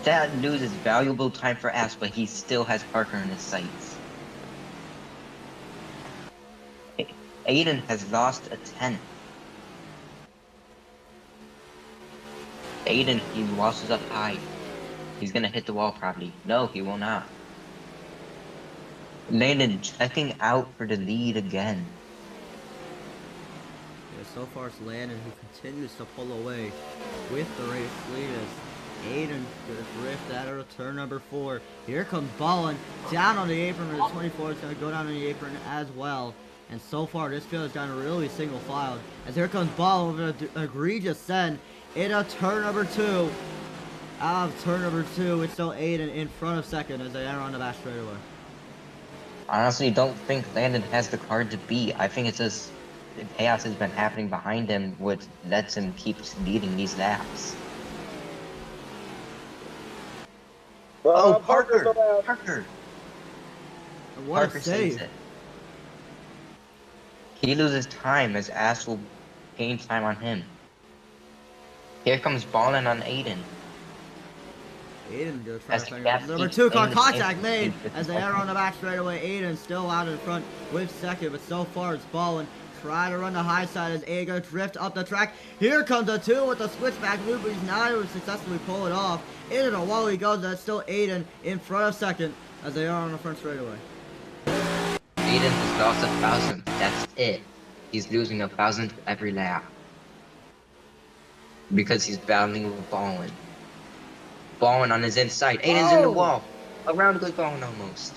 S14: That loses valuable time for Ash, but he still has Parker in his sights. Aiden has lost a 10th. Aiden, he losses up high. He's gonna hit the wall probably. No, he will not. Landon checking out for the lead again.
S3: Yeah, so far it's Landon who continues to pull away with the race lead as Aiden gonna drift out of turn number 4. Here comes Ballin down on the apron, and the 24 is gonna go down on the apron as well. And so far this field is down really single filed. As here comes Ballin with an egregious send in a turn number 2. Out of turn number 2, it's still Aiden in front of second as they enter on the back straightaway.
S14: Honestly, don't think Landon has the card to beat. I think it's just the chaos has been happening behind him, which lets him keep leading these laps. Oh, Parker! Parker!
S3: And what
S14: Parker
S3: a
S14: saves
S3: save.
S14: it. He loses time as Ash will gain time on him. Here comes Ballin on Aiden.
S3: Aiden gonna try
S14: As
S3: to find
S14: Gap
S3: number
S14: keeps
S3: 2 car
S14: Aiden
S3: contact
S14: in
S3: made
S14: fifth
S3: as they enter on the back straightaway. Aiden still out in front with second, but so far it's Ballin trying to run the high side as Aiden gonna drift up the track. Here comes the 2 with the switchback loop, but he's not able to successfully pull it off. Into the wall he goes. That's still Aiden in front of second as they are on the front straightaway.
S14: Aiden has lost 1,000. That's it. He's losing 1,000 every lap. Because he's battling with Ballin. Ballin on his inside. Aiden's in the wall. Around goes Ballin almost.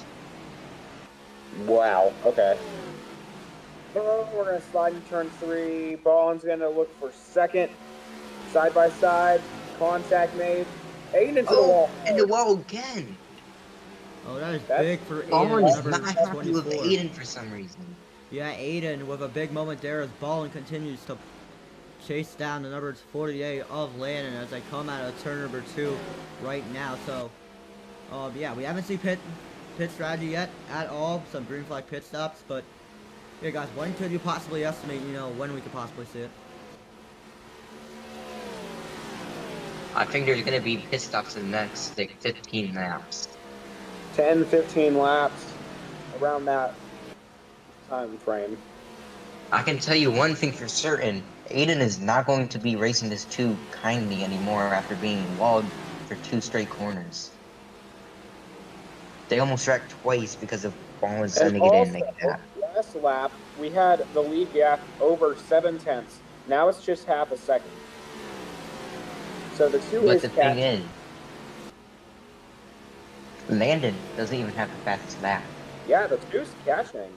S8: Wow. Okay. We're gonna slide in turn 3. Ballin's gonna look for second. Side by side. Contact made. Aiden into the wall.
S14: In the wall again.
S3: Oh, that is
S8: That's-
S3: big for Aiden.
S14: Ballin's
S3: Number
S14: not happy with
S3: 24.
S14: Aiden for some reason.
S3: Yeah, Aiden with a big moment there as Ballin continues to chase down the number 48 of Landon as they come out of turn number 2 right now. So, yeah, we haven't seen pit strategy yet at all. Some green flag pit stops, but yeah, guys, when could you possibly estimate, when we could possibly see it?
S14: I think there's gonna be pit stops in the next 15 laps.
S8: 10, 15 laps. Around that time frame.
S14: I can tell you one thing for certain. Aiden is not going to be racing this too kindly anymore after being walled for 2 straight corners. They almost wrecked twice because of Ballin sending it in like that.
S8: Last lap, we had the lead gap over 7/10. Now it's just half a second. So the 2
S14: But
S8: race
S14: the thing is, Landon doesn't even have the fastest lap.
S8: Yeah, the 2's catching.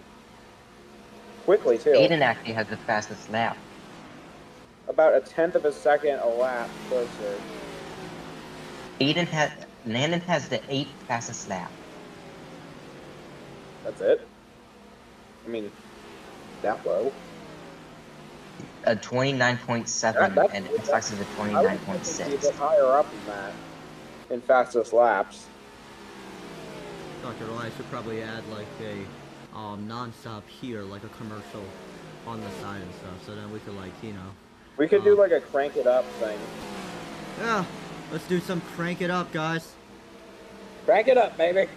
S8: Quickly, too.
S14: Aiden actually has the fastest lap.
S8: About 1/10 of a second a lap closer.
S14: Landon has the 8th fastest lap.
S8: That's it? I mean, that low.
S14: A 29.7 and Xbox is a
S8: I would think it'd be a
S14: 29.6.
S8: bit higher up than that in fastest laps.
S3: Dr. Elias should probably add like a non-stop here, like a commercial on the side and stuff, so then we could
S8: We could do like a crank it up thing.
S3: yeah, let's do some crank it up, guys.
S8: Crank it up, baby.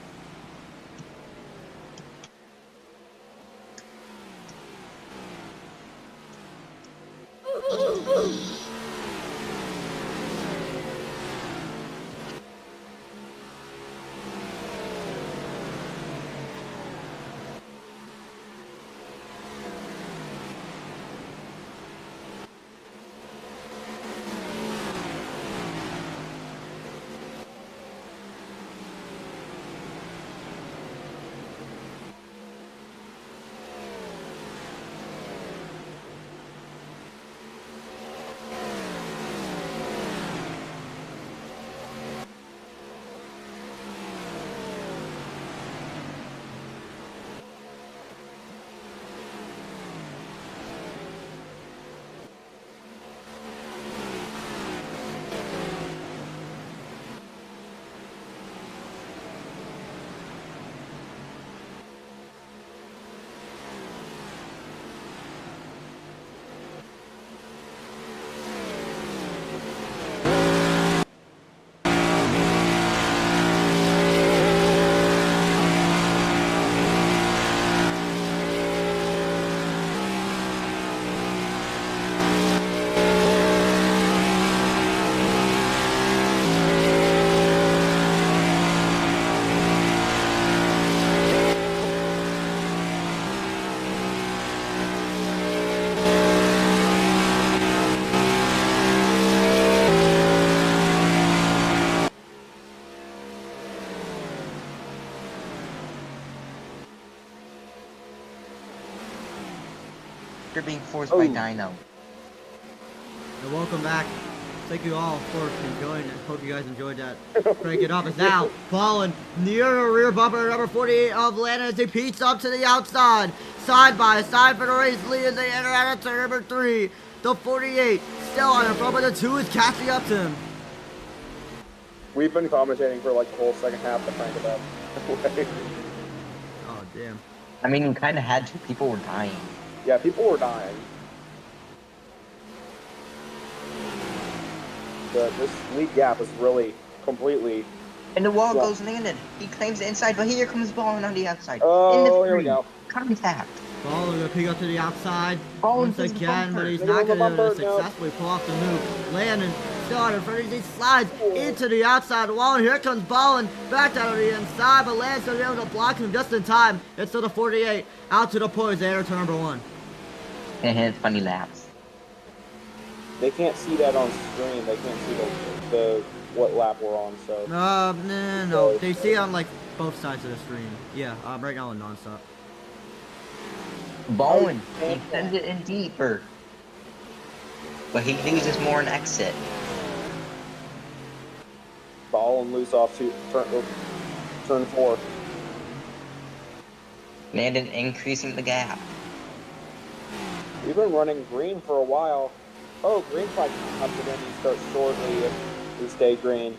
S14: Parker being forced by Dino.
S3: And welcome back. Thank you all for enjoying it. Hope you guys enjoyed that. Break it up is now falling near a rear bumper number 48 of Landon as he peeks up to the outside. Side by side for the race lead as they enter out of turn number 3. The 48 still on in front, but the 2 is catching up to him.
S8: We've been commentating for like the whole second half to crank it up.
S3: Oh, damn.
S14: I mean, you kind of had to. People were dying.
S8: Yeah, people were dying. This lead gap is really completely...
S14: And the wall goes Landon. He claims the inside, but here comes Ballin on the outside.
S8: Oh, here we go.
S14: Contact.
S3: Ballin gonna pick up to the outside
S14: Ballin
S3: once again, but he's not gonna be able to successfully pull off the move. Landon still out in front of he slides into the outside wall, and here comes Ballin back down to the inside, but Landon's gonna be able to block him just in time. It's to the 48, out to the poise, they enter turn number 1.
S14: And it's funny laps.
S8: They can't see that on screen. They can't see the what lap we're on, so...
S3: No. They see it on, like, both sides of the screen. Yeah, right now on nonstop.
S14: Ballin, he sends it in deeper. But he uses more an exit.
S8: Ballin loose off to turn 4.
S14: Landon increasing the gap.
S8: We've been running green for a while. Oh, green flag comes again and starts shortly if we stay green.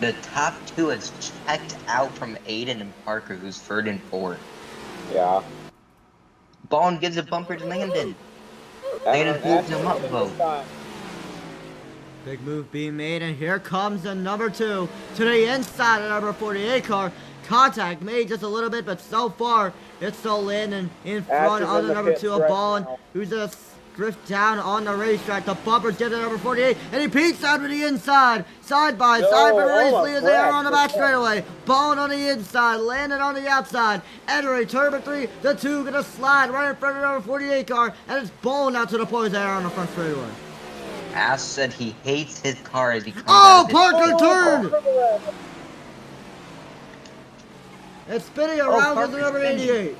S14: The top 2 is checked out from Aiden and Parker, who's 3rd and 4th.
S8: Yeah.
S14: Ballin gives a bumper to Landon. Landon moves him up, though.
S3: Big move being made, and here comes the number 2 to the inside of number 48 car. Contact made just a little bit, but so far it's still Landon in front of the number 2 of Ballin, who's gonna drift down on the racetrack. The bumpers get to number 48, and he peeks out to the inside. Side by side for the race lead as they are on the back straightaway. Ballin on the inside, Landon on the outside. Entering turn number 3, the 2 gonna slide right in front of the number 48 car, and it's Ballin out to the poise there on the front straightaway.
S14: Ash said he hates his car as he comes
S3: Oh,
S14: out of
S3: Parker turned! It's spinning around with the number 88.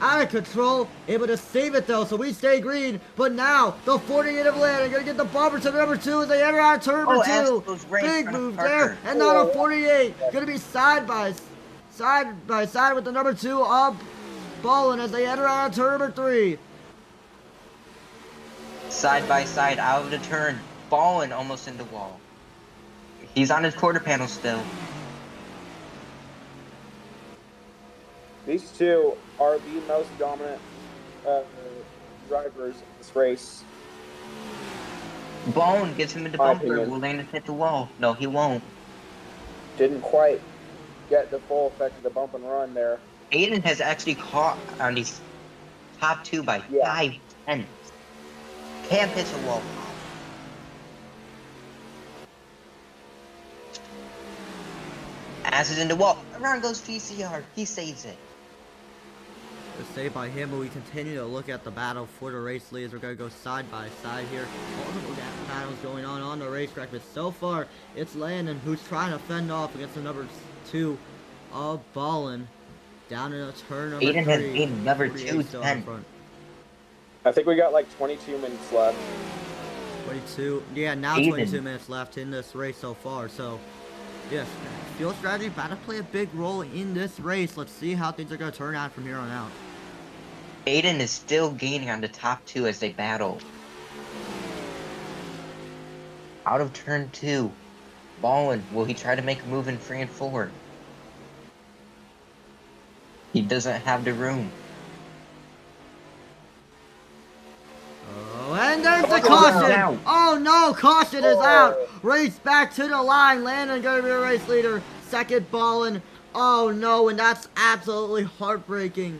S3: Out of control, able to save it though, so we stay green. But now, the 48 of Landon gonna get the bumper to the number 2 as they enter out turn number 2. Big move there, and now the 48 gonna be side by side with the number 2 of Ballin as they enter out turn number 3.
S14: Side by side out of the turn. Ballin almost in the wall. He's on his quarter panel still.
S8: These two are the most dominant drivers in this race.
S14: Ballin gives him the bumper. Will Landon hit the wall? No, he won't.
S8: Didn't quite get the full effect of the bump and run there.
S14: Aiden has actually caught on these top 2 by 5 tenths. Can't pitch a wall. Ass is in the wall. Around goes VCR. He saves it.
S3: Good save by him, but we continue to look at the battle for the race leads. We're going to go side by side here. Multiple battles going on the racetrack, but so far it's Landon who's trying to fend off against the number 2 of Ballin. Down in a turn number 3.
S14: Aiden has been number 2 10.
S8: I think we got like 22 minutes left.
S3: 22. Yeah, now 22 minutes left in this race so far. So, yes, fuel strategy about to play a big role in this race. Let's see how things are going to turn out from here on out.
S14: Aiden is still gaining on the top 2 as they battle. Out of turn 2. Ballin, will he try to make a move in 3 and 4? He doesn't have the room.
S3: Oh, and there's the caution! Oh no, caution is out! Race back to the line. Landon gonna be a race leader. Second Ballin. Oh no, and that's absolutely heartbreaking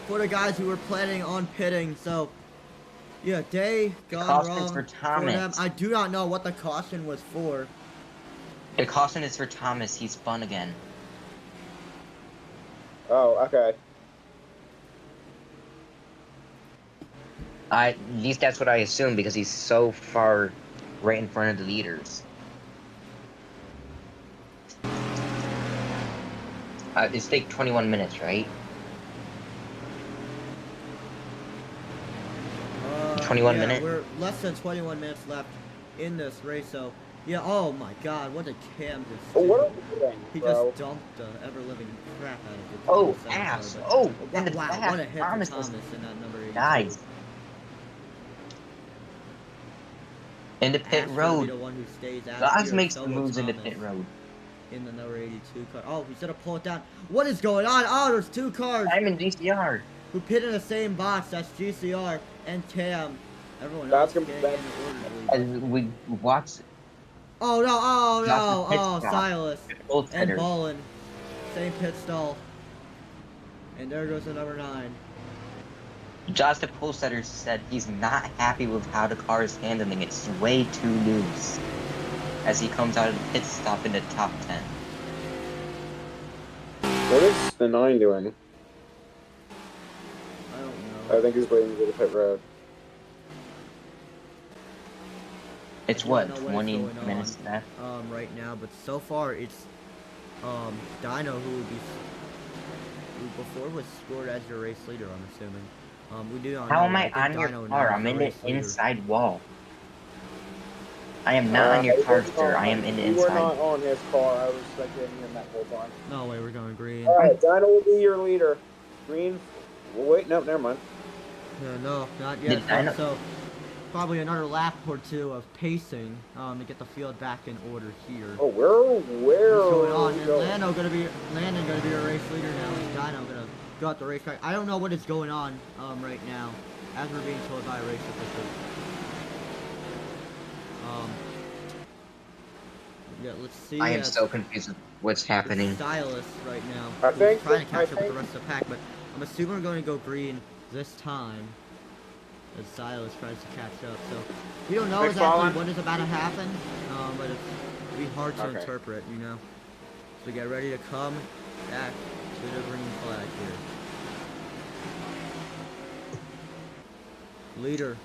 S3: for the guys who were planning on pitting. So, yeah, day gone wrong
S14: for
S3: them.
S14: Thomas.
S3: I do not know what the caution was for.
S14: The caution is for Thomas. He spun again.
S8: Oh, okay.
S14: At least that's what I assume because he's so far right in front of the leaders. It's take 21 minutes, right? 21
S3: yeah,
S14: minutes.
S3: we're less than 21 minutes left in this race, so yeah. Oh my God, what did Cam just do?
S8: What are we doing,
S3: He
S8: bro?
S3: just dumped the ever-living crap out of it.
S14: Oh, ass. Oh, and the
S3: wow,
S14: back.
S3: what a hit
S14: Thomas
S3: for
S14: was
S3: Thomas in that number 82.
S14: nice. In the pit
S3: Ash will be
S14: road.
S3: the one who stays out
S14: Goss
S3: here,
S14: makes
S3: so
S14: the
S3: will
S14: moves in the
S3: Thomas
S14: pit road.
S3: in the number 82 car. Oh, he's gonna pull it down. What is going on? Oh, there's two cars.
S14: I'm in GCR.
S3: Who pit in the same box. That's GCR and Cam. Everyone
S8: That's
S3: else
S8: gonna
S3: getting
S8: be
S3: in orderly.
S14: As we watch
S3: Oh no, oh
S14: Josh's
S3: no,
S14: pit
S3: oh,
S14: stop.
S3: Silas
S14: both
S3: and
S14: headers.
S3: Ballin. Same pit stall. And there goes the number 9.
S14: Josh, the pole setter, said he's not happy with how the car is handling. It's way too loose. As he comes out of the pit stop in the top 10.
S8: What is the 9 doing?
S3: I don't know.
S8: I think he's waiting for the pit road.
S14: It's
S3: I
S14: what,
S3: don't know
S14: 20
S3: is going
S14: minutes
S3: on,
S14: left?
S3: right now, but so far it's Dino who before was scored as your race leader, I'm assuming. We do not
S14: How
S3: know,
S14: am
S3: but
S14: I
S3: think
S14: on your
S3: Dino
S14: car?
S3: now is
S14: I'm
S3: the
S14: in the
S3: race leader.
S14: inside wall. I am not on your car, sir. I am in the
S8: You were not
S14: inside.
S8: on his car. I was getting him that whole time.
S3: No way, we're going green.
S8: Alright, Dino will be your leader. Green. Well, wait, no, never mind.
S3: No, not
S14: Did
S3: yet.
S14: Dino-
S3: So probably another lap or two of pacing to get the field back in order here.
S8: Oh, where
S3: What's going on?
S8: are we
S3: And
S8: going?
S3: Landon gonna be a race leader now. And Dino gonna go out the racetrack. I don't know what is going on right now, as we're being told by a race official. Yeah, let's see.
S14: I am so confused with what's happening.
S3: Silas right now.
S8: I
S3: who's
S8: think
S3: trying to
S8: that-
S3: catch up with the rest of the pack, but I'm assuming we're going to go green this time. As Silas tries to catch up, so we don't know
S8: Next
S3: exactly
S8: ball on.
S3: what is about to happen, but it'll be hard to
S8: Okay.
S3: interpret, you know. So get ready to come back to the green flag here. Leader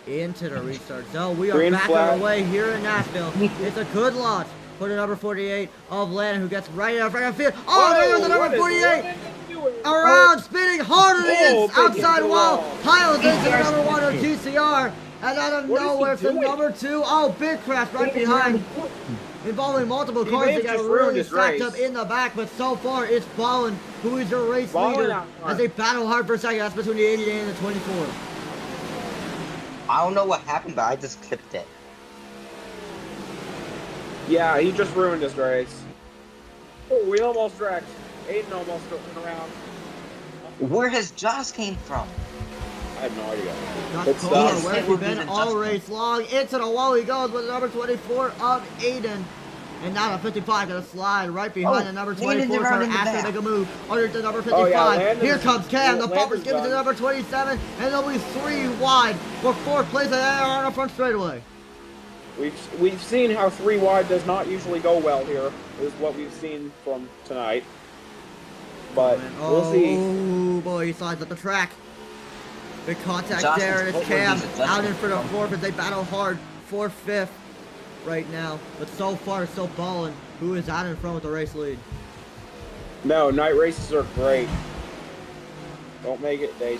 S3: into the restart zone. We are
S8: Green
S3: back
S8: flag.
S3: on our way here in Nashville. It's a good launch for the number 48 of Landon, who gets right in front of the field. Oh, there goes the number 48! Around, spinning harder than
S8: Oh,
S3: the outside
S8: big
S3: wall.
S8: wall.
S3: Piles into the
S14: GCR
S3: number 1 of
S14: spinning.
S3: GCR. And out of
S8: What is he
S3: nowhere, it's the
S8: doing?
S3: number 2. Oh, big crash right behind. Involving multiple
S8: He
S3: cars.
S8: may
S3: They
S8: have
S3: got
S8: just ruined
S3: really
S8: his
S3: stacked
S8: race.
S3: up in the back. But so far, it's Ballin, who is your race
S8: Ballin
S3: leader.
S8: out front.
S3: As they battle hard for a second. That's between the 88 and the 24.
S14: I don't know what happened, but I just clipped it.
S8: Yeah, he just ruined his race. Oh, we almost wrecked. Aiden almost went around.
S14: Where has Josh came from?
S8: I have no idea.
S3: Not
S8: It's
S3: Cole,
S8: Josh.
S3: where he been all race long. Into the wall he goes with the number 24 of Aiden. And now the 55 gonna slide right behind
S14: Oh,
S3: the number
S14: Landon's
S3: 24
S14: around
S3: trying
S14: in
S3: to
S14: the
S3: Asher
S14: back.
S3: make a move under the number
S8: Oh,
S3: 55.
S8: yeah, Landon's-
S3: Here comes Cam. The
S8: Landon's
S3: bumper's given to the
S8: done.
S3: number 27. And they'll be 3 wide for 4th place and they are on the front straightaway.
S8: We've seen how 3 wide does not usually go well here. Is what we've seen from tonight. But we'll see.
S3: Oh boy, he slides up the track. Big contact
S14: Josh
S3: there,
S14: is
S3: and it's
S14: forward,
S3: Cam
S14: he's adjusting
S3: out in for the
S14: from-
S3: 4th as they battle hard for 5th right now. But so far, so Ballin, who is out in front with the race lead.
S8: No, night races are great. Don't make it day.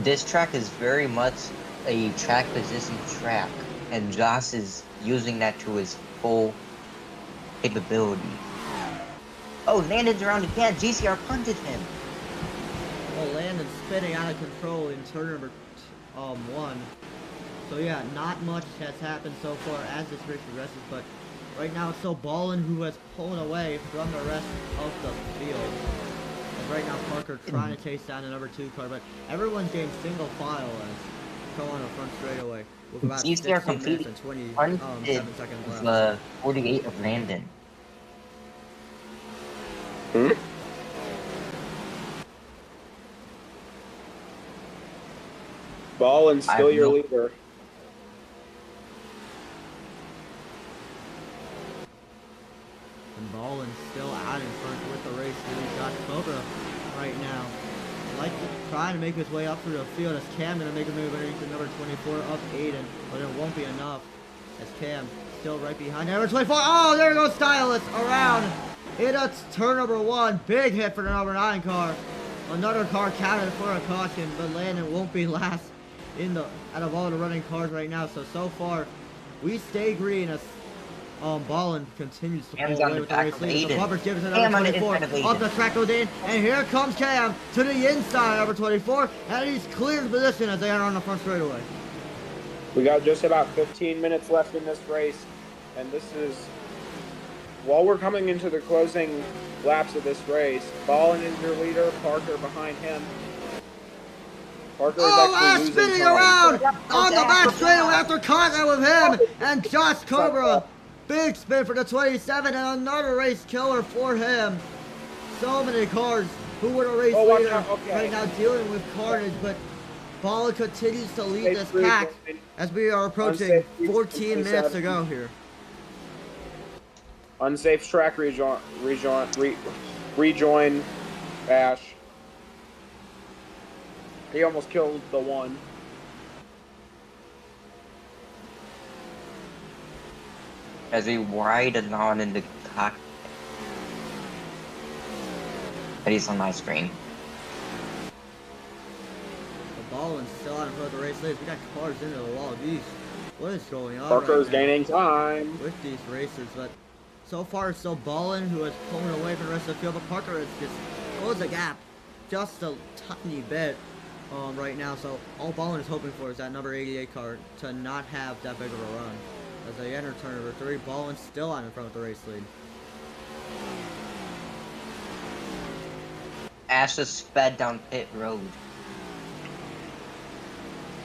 S14: This track is very much a track position track, and Josh is using that to his full capability. Oh, Landon's around again. GCR punted him.
S3: Well, Landon's spinning out of control in turn number 1. So yeah, not much has happened so far as this race progresses, but right now it's still Ballin who has pulled away from the rest of the field. And right now Parker trying to chase down the number 2 car, but everyone's getting single file as come on the front straightaway with about
S14: GCR
S3: 16 minutes
S14: completely
S3: and 27
S14: punted
S3: seconds left.
S14: the 48 of Landon.
S8: Ballin's
S14: I
S8: still
S14: have
S8: your
S14: no-
S8: leader.
S3: And Ballin's still out in front with the race lead. Got Cobra right now. Like trying to make his way up through the field as Cam gonna make a move underneath the number 24 of Aiden, but it won't be enough as Cam still right behind number 24. Oh, there goes Stylus around. It's turn number 1. Big hit for the number 9 car. Another car counted for a caution, but Landon won't be last out of all the running cars right now. So far, we stay green as Ballin continues to
S14: Cam's
S3: pull
S14: on
S3: away
S14: the
S3: with the
S14: back
S3: race
S14: of
S3: lead. The
S14: Aiden.
S3: bumper gives it
S14: Cam
S3: number
S14: on the
S3: 24.
S14: inside of
S3: Off the
S14: Aiden.
S3: track goes in, and here comes Cam to the inside, number 24, and he's cleared position as they enter on the front straightaway.
S8: We got just about 15 minutes left in this race, and this is while we're coming into the closing laps of this race. Ballin is your leader, Parker behind him. Parker is actually losing
S3: spinning
S8: time.
S3: around on the back straightaway after contact with him and Josh Cobra. Big spin for the 27 and another race killer for him. So many cars who would have raced
S8: watch
S3: leader
S8: out, okay.
S3: right now dealing with carnage, but Ballin continues to lead this pack as we are approaching 14 minutes to go here.
S8: Unsafe track rejoin Ash. He almost killed the one.
S14: As we ride along in the cockpit. But he's on my screen.
S3: The Ballin's still out in front of the race leads. We got cars into the wall. Geez, what is going on?
S8: Parker's
S3: right now
S8: gaining time
S3: with these racers, but so far it's still Ballin who is pulling away from the rest of the field, but Parker has just closed the gap just a tiny bit right now. So all Ballin is hoping for is that number 88 car to not have that big of a run. As they enter turn number 3, Ballin still out in front of the race lead.
S14: Ash just sped down pit road.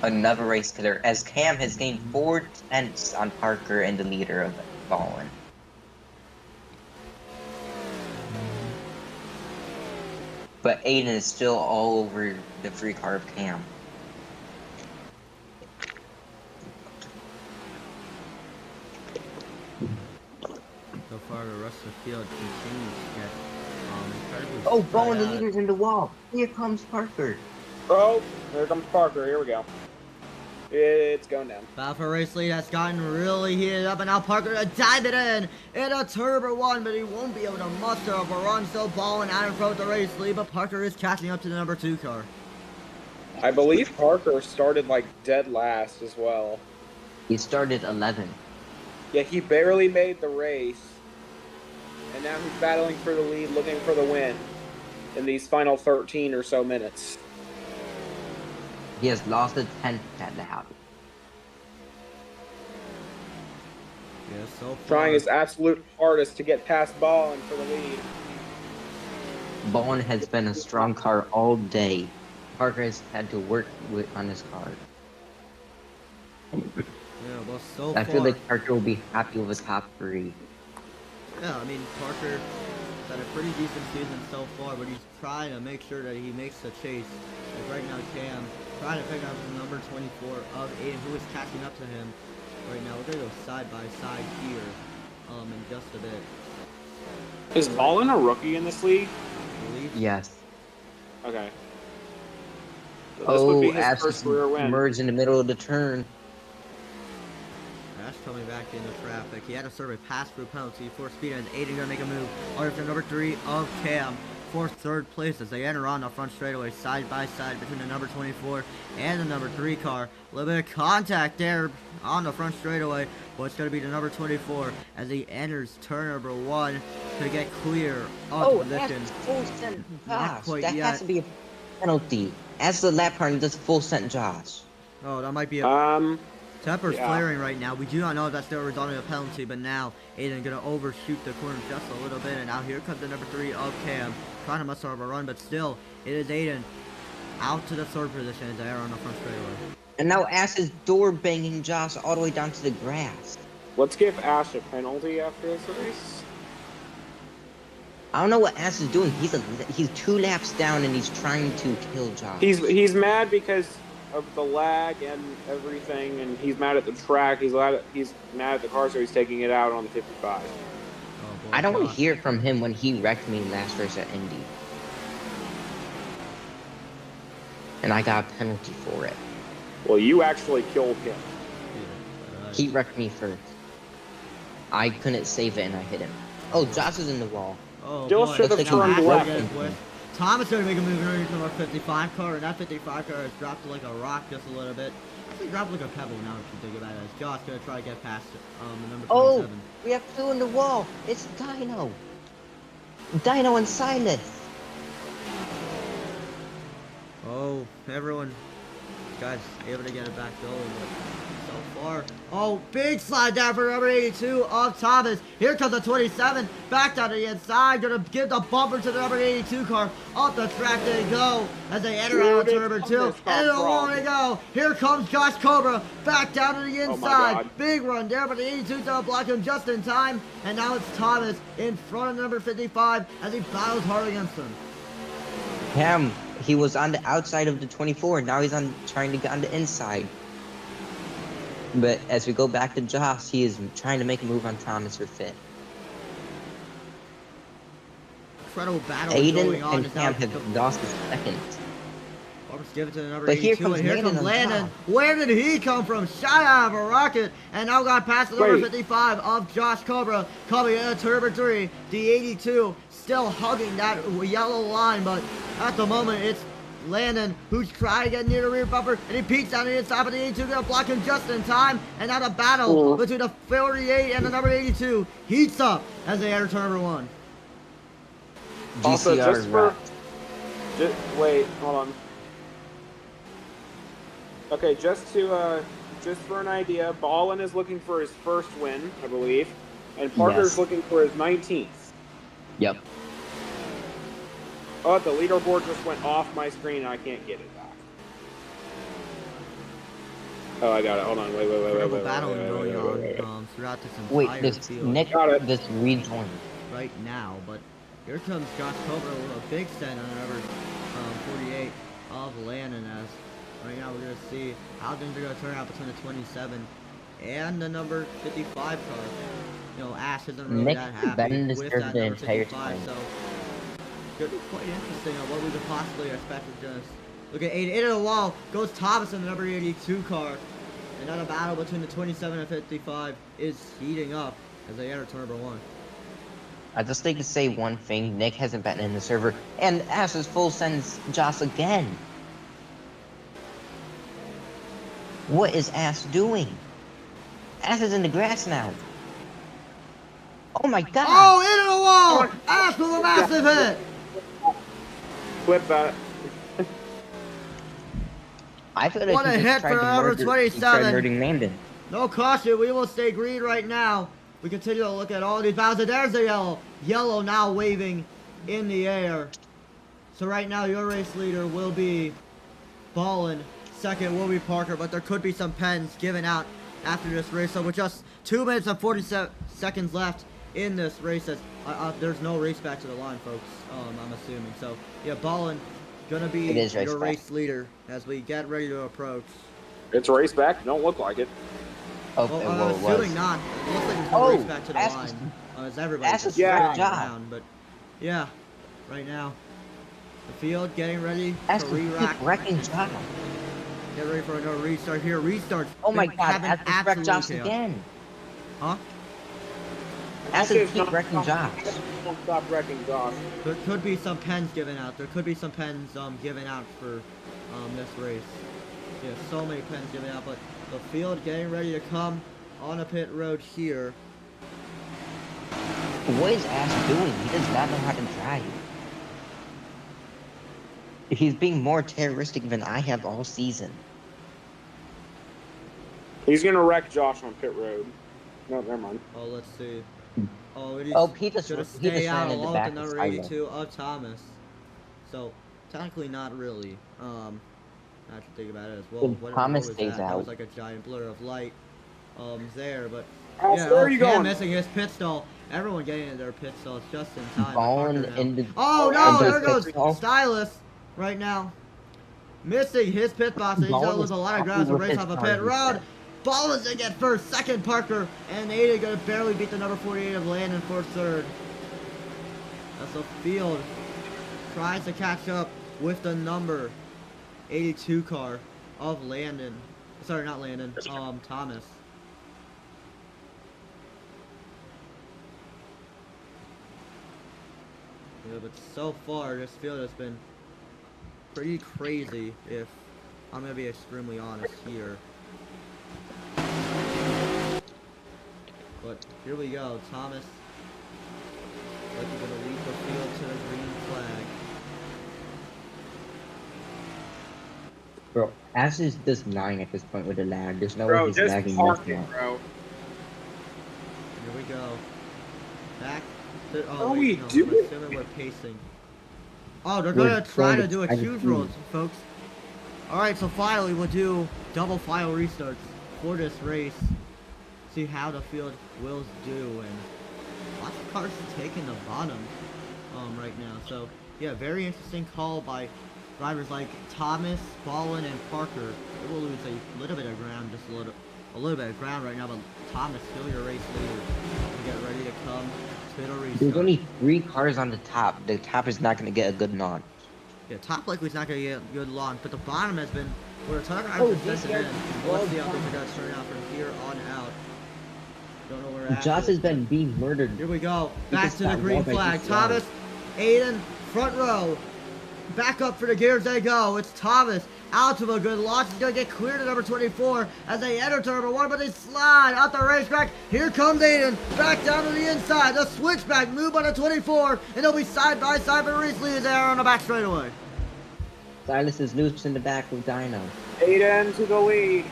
S14: Another race killer, as Cam has gained 4 tenths on Parker and the leader of Ballin. But Aiden is still all over the free car of Cam.
S3: So far, the rest of the field continues to get incredibly
S14: Oh,
S3: spread
S14: Ballin, the
S3: out.
S14: leader's in the wall. Here comes Parker.
S8: Oh, here comes Parker. Here we go. It's going down.
S3: Battle for race lead has gotten really heated up, and now Parker to dive it in a turbo one, but he won't be able to muster up a run. So Ballin out in front of the race lead, but Parker is catching up to the number 2 car.
S8: I believe Parker started like dead last as well.
S14: He started 11.
S8: Yeah, he barely made the race, and now he's battling for the lead, looking for the win in these final 13 or so minutes.
S14: He has lost a 10th at the house.
S3: Yeah, so far,
S8: Trying his absolute hardest to get past Ballin for the lead.
S14: Ballin has been a strong car all day. Parker has had to work on his car.
S3: Yeah, well, so
S14: I
S3: far,
S14: feel like Parker will be happy with a top 3.
S3: yeah, I mean, Parker had a pretty decent season so far, but he's trying to make sure that he makes the chase. Like right now, Cam trying to pick up the number 24 of Aiden, who is catching up to him right now. We're gonna go side by side here, in just a bit.
S8: Is Ballin a rookie in this league?
S3: I believe.
S14: Yes.
S8: Okay. So this would be his
S14: Ash
S8: first career win.
S14: merged in the middle of the turn.
S3: Ash coming back into traffic. He had to serve a pass-through penalty for speed, and Aiden gonna make a move. After number 3 of Cam for 3rd place as they enter on the front straightaway side by side between the number 24 and the number 3 car. A little bit of contact there on the front straightaway, but it's gonna be the number 24 as he enters turn number 1 to get clear of the position.
S14: full sent
S3: Not
S14: Josh.
S3: quite
S14: That
S3: yet.
S14: has to be a penalty. As the lap partner, does full sent Josh.
S3: Oh, that might be a temper's
S8: yeah.
S3: flaring right now. We do not know if that's still resulting in a penalty, but now Aiden gonna overshoot the corner just a little bit, and now here comes the number 3 of Cam, trying to muster up a run, but still, it is Aiden out to the 3rd position as they are on the front straightaway.
S14: And now Ash is door banging Josh all the way down to the grass.
S8: Let's give Ash a penalty after this race.
S14: I don't know what Ash is doing. He's 2 laps down and he's trying to kill Josh.
S8: He's mad because of the lag and everything, and he's mad at the track. He's mad at the car, so he's taking it out on the 55.
S3: Oh, boy,
S14: I don't want to
S3: Josh.
S14: hear from him when he wrecked me last race at Indy. And I got a penalty for it.
S8: Well, you actually killed him.
S14: He wrecked me first. I couldn't save it and I hit him. Oh, Josh is in the wall.
S3: Oh,
S8: Still
S3: boy.
S8: should have
S14: Looks like
S8: turned
S14: I'm
S8: left.
S14: broken.
S3: Thomas going to make a move underneath the number 55 car, and that 55 car has dropped like a rock just a little bit. Actually dropped like a pebble now if you think about it. As Josh going to try to get past the number 27.
S14: Oh, we have two in the wall. It's Dino. Dino and Silas.
S3: Oh, everyone, guys, able to get it back going, but so far. Oh, big slide down for number 82 of Thomas. Here comes the 27, back down to the inside, gonna give the bumper to the number 82 car. Up the track they go as they enter out of turn 2, and along they go. Here comes Josh Cobra, back down to the inside. Big run there, but the 82 don't block him just in time, and now it's Thomas in front of number 55 as he battles hard against him.
S14: Him. He was on the outside of the 24. Now he's trying to get on the inside. But as we go back to Josh, he is trying to make a move on Thomas for fifth.
S3: Incredible battle
S14: Aiden
S3: going on.
S14: and Cam have lost the second.
S3: Barbara's give it to the number
S14: But
S3: 82,
S14: here comes
S3: and here
S14: Landon
S3: comes
S14: on
S3: Landon.
S14: top.
S3: Where did he come from? Shot out of a rocket, and now got past the number 55 of Josh Cobra, coming in at turn 3. The 82 still hugging that yellow line, but at the moment it's Landon who's trying to get near the rear bumper, and he peeks down the inside, but the 82 gonna block him just in time, and now the battle between the 48 and the number 82 heats up as they enter turn 1.
S8: Also, just for... wait, hold on. Okay, just for an idea, Ballin is looking for his first win, I believe, and Parker's looking for his 19th.
S14: Yep.
S8: Oh, the leaderboard just went off my screen and I can't get it back. Oh, I got it. Hold on. Wait.
S3: Battling going on throughout this entire
S14: Wait, this
S3: field.
S14: Nick, this rejoin.
S3: Right now, but here comes Josh Cobra with a big set on number 48 of Landon as right now we're going to see how things are going to turn out between the 27 and the number 55 car. You know, Ash isn't really
S14: Nick
S3: that happy
S14: been
S3: with
S14: disturbed
S3: that
S14: the
S3: number
S14: entire
S3: 55,
S14: time.
S3: so it's going to be quite interesting on what we could possibly expect with this. Look at 8 into the wall, goes Thomas in the number 82 car. Another battle between the 27 and 55 is heating up as they enter turn 1.
S14: I just like to say one thing. Nick hasn't been in the server, and Ash is full sends Josh again. What is Ash doing? Ash is in the grass now. Oh my god!
S3: Oh, into the wall! Ash with a massive hit!
S8: Flip that.
S14: I feel like
S3: What a
S14: he
S3: hit
S14: just tried
S3: for
S14: to
S3: number
S14: murder,
S3: 27.
S14: he tried murdering Landon.
S3: No caution, we will stay green right now. We continue to look at all these battles, and there's the yellow. Yellow now waving in the air. So right now, your race leader will be Ballin. Second will be Parker, but there could be some pens given out after this race. So with just 2 minutes and 47 seconds left in this race, there's no race back to the line, folks. I'm assuming. So yeah, Ballin gonna be your race leader as we get ready to approach.
S8: It's race back. Don't look like it.
S14: Oh,
S3: well,
S14: well,
S3: I'm assuming not. It looks like it's a race back to the line. As everybody's just running around, but yeah, right now, the field getting ready to re-rack.
S14: Wrecking Josh.
S3: Get ready for another restart here. Restarts.
S14: Oh my god,
S3: having
S14: Ash wrecked Josh
S3: chaos.
S14: again.
S3: Huh?
S14: Ash is keep wrecking Josh.
S8: Don't stop wrecking Josh.
S3: There could be some pens given out. There could be some pens given out for this race. Yeah, so many pens given out, but the field getting ready to come on a pit road here.
S14: What is Ash doing? He does not know how to drive. He's being more terroristic than I have all season.
S8: He's gonna wreck Josh on pit road. No, never mind.
S3: Oh, let's see. Oh,
S14: he just
S3: gonna
S14: ran
S3: stay out
S14: in the
S3: along
S14: back
S3: the
S14: of
S3: number
S14: Silo.
S3: 82 of Thomas. So technically not really. I have to think about it as well.
S14: Well,
S3: What
S14: Thomas
S3: was
S14: stays
S3: that? That
S14: out.
S3: was like a giant blur of light there, but
S8: Ash,
S3: yeah,
S8: where are you
S3: Cam
S8: going?
S3: missing his pit stall. Everyone getting into their pit stalls just in time.
S14: Ballin
S3: Parker now.
S14: in the-
S3: Oh no,
S14: into
S3: there
S14: his
S3: goes
S14: pit stall.
S3: Stylus right now. Missing his pit box, and he's gonna
S14: Ballin
S3: lose a
S14: is
S3: lot of
S14: happy
S3: ground to
S14: with
S3: race
S14: his
S3: off a
S14: car,
S3: pit
S14: he
S3: road.
S14: said.
S3: Ballin's in at first, second Parker, and Aiden gonna barely beat the number 48 of Landon for third. As the field tries to catch up with the number 82 car of Landon. Sorry, not Landon. Thomas. impressive. But so far, this field has been pretty crazy, if I'm going to be extremely honest here. But here we go. Thomas, like he's going to lead the field to the green flag.
S14: Bro, Ash is just lying at this point with the lag. There's no
S8: Bro,
S14: way he's
S8: just
S14: lagging
S8: park
S14: this
S8: it,
S14: much.
S8: bro.
S3: Here we go. Back to,
S8: What are
S3: wait,
S8: we
S3: no,
S8: doing?
S3: I'm assuming we're pacing. Oh, they're gonna try to do a huge roll, folks. Alright, so finally we'll do double file restarts for this race. See how the field will do, and lots of cars taking the bottom right now. So yeah, very interesting call by drivers like Thomas, Ballin, and Parker. They will lose a little bit of ground, just a little bit of ground right now, but Thomas still your race leader. Get ready to come to the restart.
S14: There's only 3 cars on the top. The top is not going to get a good launch.
S3: Yeah, top likely is not going to get a good launch, but the bottom has been where the tire drivers have been. Let's see how things are going to turn out from here on out. Don't know where we're at.
S14: Josh has been being murdered.
S3: Here we go.
S14: He
S3: Back
S14: just
S3: to the
S14: got
S3: green
S14: walled by
S3: flag.
S14: GCR.
S3: Thomas, Aiden, front row. Back up for the gears they go. It's Thomas. Out to a good launch. He's going to get clear to number 24 as they enter turn number 1, but they slide out the racetrack. Here comes Aiden. Back down to the inside. The switchback move on the 24, and they'll be side by side for Reese Lee there on the back straightaway.
S14: Silas is loose in the back with Dino.
S8: Aiden to the lead.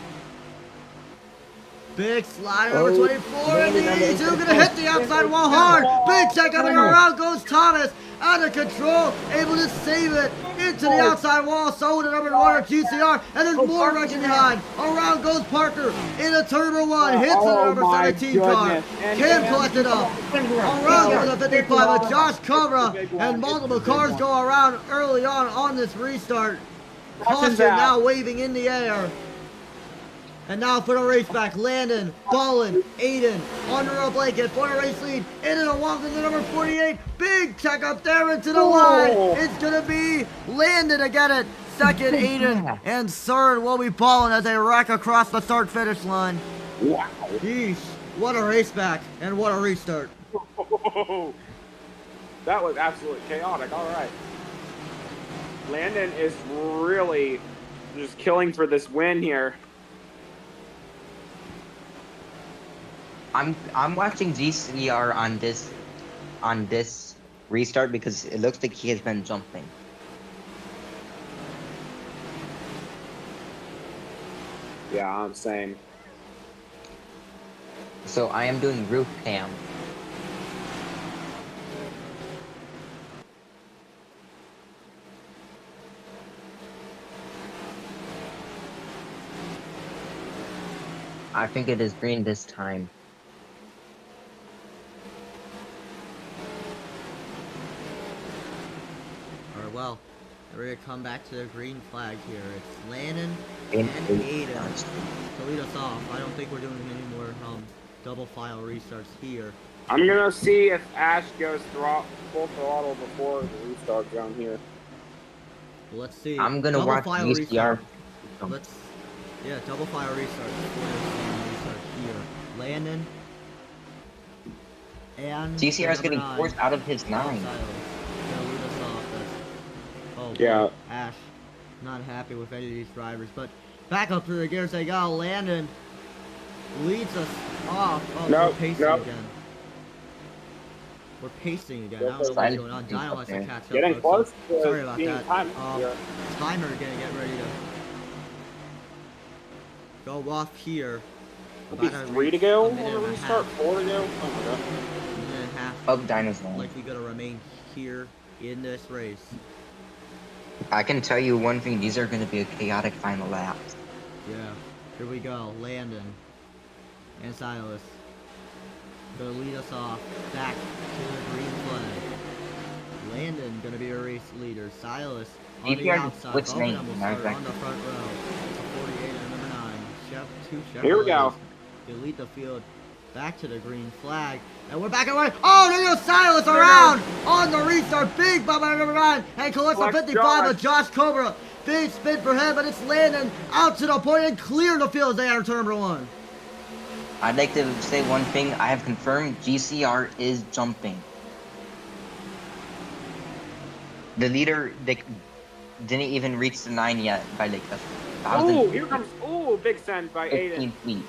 S3: Big slider number 24, and the
S14: Landon on the
S3: 82 gonna hit the outside wall hard. Big check up and around goes Thomas. Out of control, able to save it into the outside wall. So to number 1 GCR, and there's more rushing behind. Around goes Parker into turbo 1, hits the number 17 car. Can collect it up. Around to the 55 with Josh Cobra, and multiple cars go around early on this restart. Caution now waving in the air. And now for the race back, Landon, Ballin, Aiden, under a blanket for the race lead, into the walk into number 48, big check up there into the line, it's gonna be Landon to get it, second Aiden, and third will be Ballin as they wreck across the start finish line.
S8: Wow.
S3: Yeesh, what a race back, and what a restart.
S8: That was absolutely chaotic, alright. Landon is really just killing for this win here.
S14: I'm watching GCR on this restart because it looks like he has been jumping.
S8: Yeah, I'm saying.
S14: So I am doing roof cam. I think it is green this time.
S3: Alright, well, we're gonna come back to the green flag here. It's Landon and Aiden to lead us off. I don't think we're doing any more double file restarts here.
S8: I'm gonna see if Ash goes full throttle before the restart zone here.
S3: Well, let's see.
S14: I'm gonna
S3: Double
S14: watch
S3: file
S14: GCR.
S3: restart. Yeah, double file restart. Restart here. Landon and
S14: GCR is getting
S3: number 9,
S14: forced out of his 9.
S3: Gonna lead us off. Oh,
S8: Yeah.
S3: boy, Ash, not happy with any of these drivers, but back up through the gears they go. Landon leads us off. Oh,
S8: No,
S3: we're pacing
S8: no.
S3: again. We're pacing again. I don't know what's
S14: Silent
S3: going on. Dino has to catch up.
S8: Getting
S3: folks,
S8: close
S3: so
S8: to
S3: sorry about
S8: being
S3: that.
S8: timed here.
S3: Timer gonna get ready to go off here.
S8: It'll be 3 to go on the restart, 4 to go. Oh my god.
S3: A minute and a half.
S14: Of Dino's line.
S3: Likely gonna remain here in this race.
S14: I can tell you one thing, these are going to be a chaotic final lap.
S3: Yeah. Here we go. Landon and Silas gonna lead us off back to the green flag. Landon gonna be a race leader. Silas on the outside. Both of them will start on the front row. It's a 48 and number 9. Two Chevrolets.
S8: Here we go.
S3: They lead the field back to the green flag. And we're back away. Oh, there goes Silas around on the restart. Big bump by number 9. And collects the 55 of Josh Cobra. Big spin for him, but it's Landon out to the point and clear the field as they enter turn number 1.
S14: I'd like to say one thing. I have confirmed GCR is jumping. The leader, they didn't even reach the 9 yet by like a
S8: Oh, here comes. Oh, big send by
S14: 15
S8: Aiden.
S14: feet.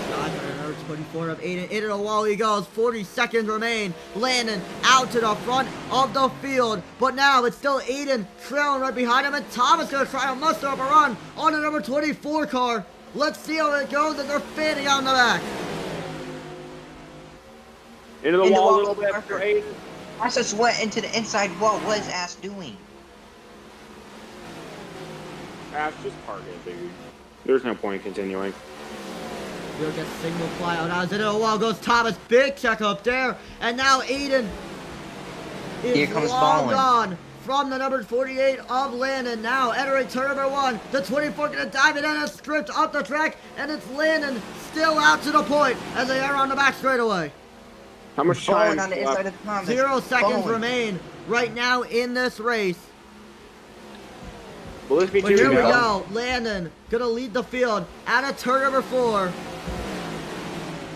S3: Shot for number 24 of Aiden. Into the wall he goes. 40 seconds remain. Landon out to the front of the field. But now it's still Aiden trailing right behind him. And Thomas going to try to muster up a run on the number 24 car. Let's see how it goes as they're fading out in the back.
S8: Into the wall a little bit for Aiden.
S14: Ash just went into the inside wall. What is Ash doing?
S8: Ash, just park it, baby. There's no point in continuing.
S3: He'll get single fly out. Now into the wall goes Thomas. Big check up there. And now Aiden is
S14: Here comes
S3: long
S14: Baldwin.
S3: gone from the number 48 of Landon. Now entering turn number 1. The 24 gonna dive it in a script up the track. And it's Landon still out to the point as they are on the back straightaway.
S8: How much
S14: Baldwin
S8: time?
S14: on the inside of Thomas.
S3: 0 seconds
S14: Baldwin.
S3: remain right now in this race.
S8: Will this be
S3: But
S8: two
S3: here we
S8: to
S3: go. Landon gonna lead the field out of turn number 4.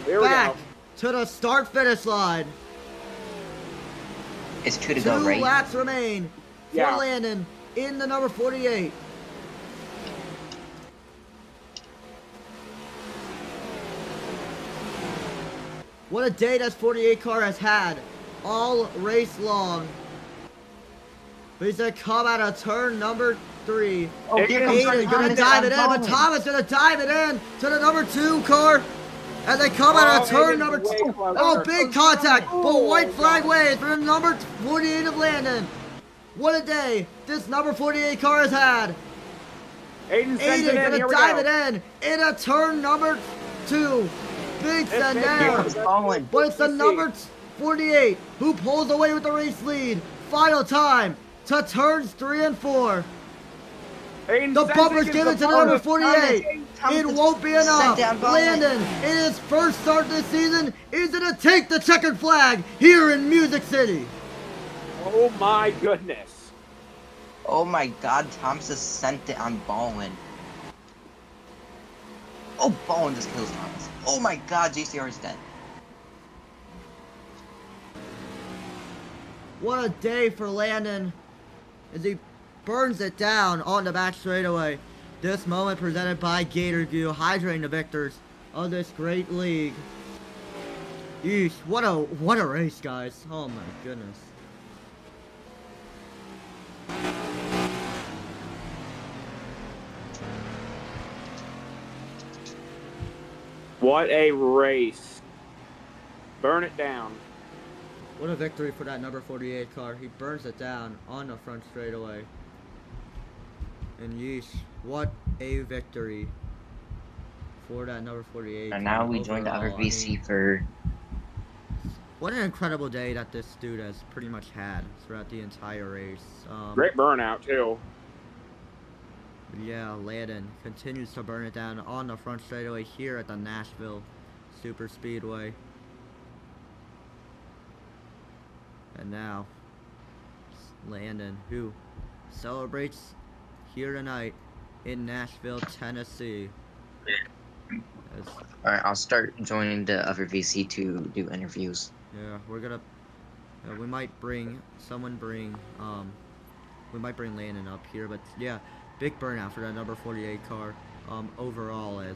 S8: Here we
S3: Back
S8: go.
S3: to the start-finish line.
S14: It's 2 to
S3: 2
S14: go, right?
S3: laps remain for
S8: Yeah.
S3: Landon in the number 48. What a day this 48 car has had all race long. But he's gonna come out of turn number 3.
S14: Oh, here comes
S3: Aiden gonna
S14: Thomas
S3: dive it in,
S14: on
S3: but
S14: Baldwin.
S3: Thomas gonna dive it in to the number 2 car. As they come out of turn
S8: Aiden's
S3: number
S8: way
S3: 2.
S8: closer.
S3: Oh, big contact. But white flag waves for the number 48 of Landon. What a day this number 48 car has had.
S8: Aiden sends
S3: Aiden
S8: it in.
S3: gonna
S8: Here we
S3: dive
S8: go.
S3: it in a turn number 2. Big send
S8: Here
S3: there.
S14: comes Baldwin.
S3: But it's the number 48 who pulls away with the race lead. Final time to turns 3 and 4.
S8: Aiden
S3: The
S8: sends
S3: bumper's
S8: it,
S3: given
S8: gives
S3: to
S8: the
S3: the number
S8: bonus.
S3: 48.
S14: Thomas
S3: It won't be enough.
S14: sent down Baldwin.
S3: Landon, in his first start this season, is going to take the checkered flag here in Music City.
S8: Oh my goodness.
S14: Oh my god, Thomas just sent it on Baldwin. Oh, Baldwin just kills Thomas. Oh my god, JCR is dead.
S3: What a day for Landon as he burns it down on the back straightaway. This moment presented by Gator Goo, hydrating the victors of this great league. Yeesh, what a race, guys. Oh my goodness.
S8: What a race. Burn it down.
S3: What a victory for that number 48 car. He burns it down on the front straightaway. And yeesh, what a victory for that number 48
S14: And now
S3: car
S14: we join the other
S3: overall. I
S14: VC
S3: mean,
S14: for
S3: what an incredible day that this dude has pretty much had throughout the entire race.
S8: Great burnout, too.
S3: Yeah, Landon continues to burn it down on the front straightaway here at the Nashville Super Speedway. And now, Landon, who celebrates here tonight in Nashville, Tennessee. As,
S14: Alright, I'll start joining the other VC to do interviews.
S3: yeah, we're gonna, we might bring Landon up here, but yeah, big burnout for that number 48 car, overall, as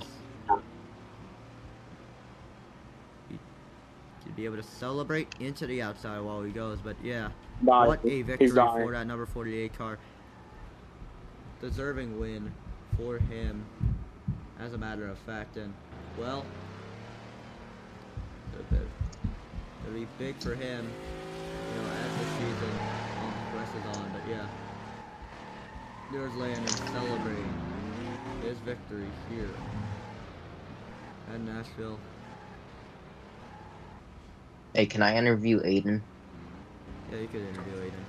S3: to be able to celebrate into the outside while he goes, but yeah,
S8: Bye.
S3: what a
S8: He's
S3: victory
S8: dying.
S3: for that number 48 car. Deserving win for him, as a matter of fact, and well, it'll be big for him, you know, as the season progresses on. But yeah, there's Landon celebrating his victory here at Nashville.
S14: Hey, can I interview Aiden?
S3: Yeah, you could interview Aiden.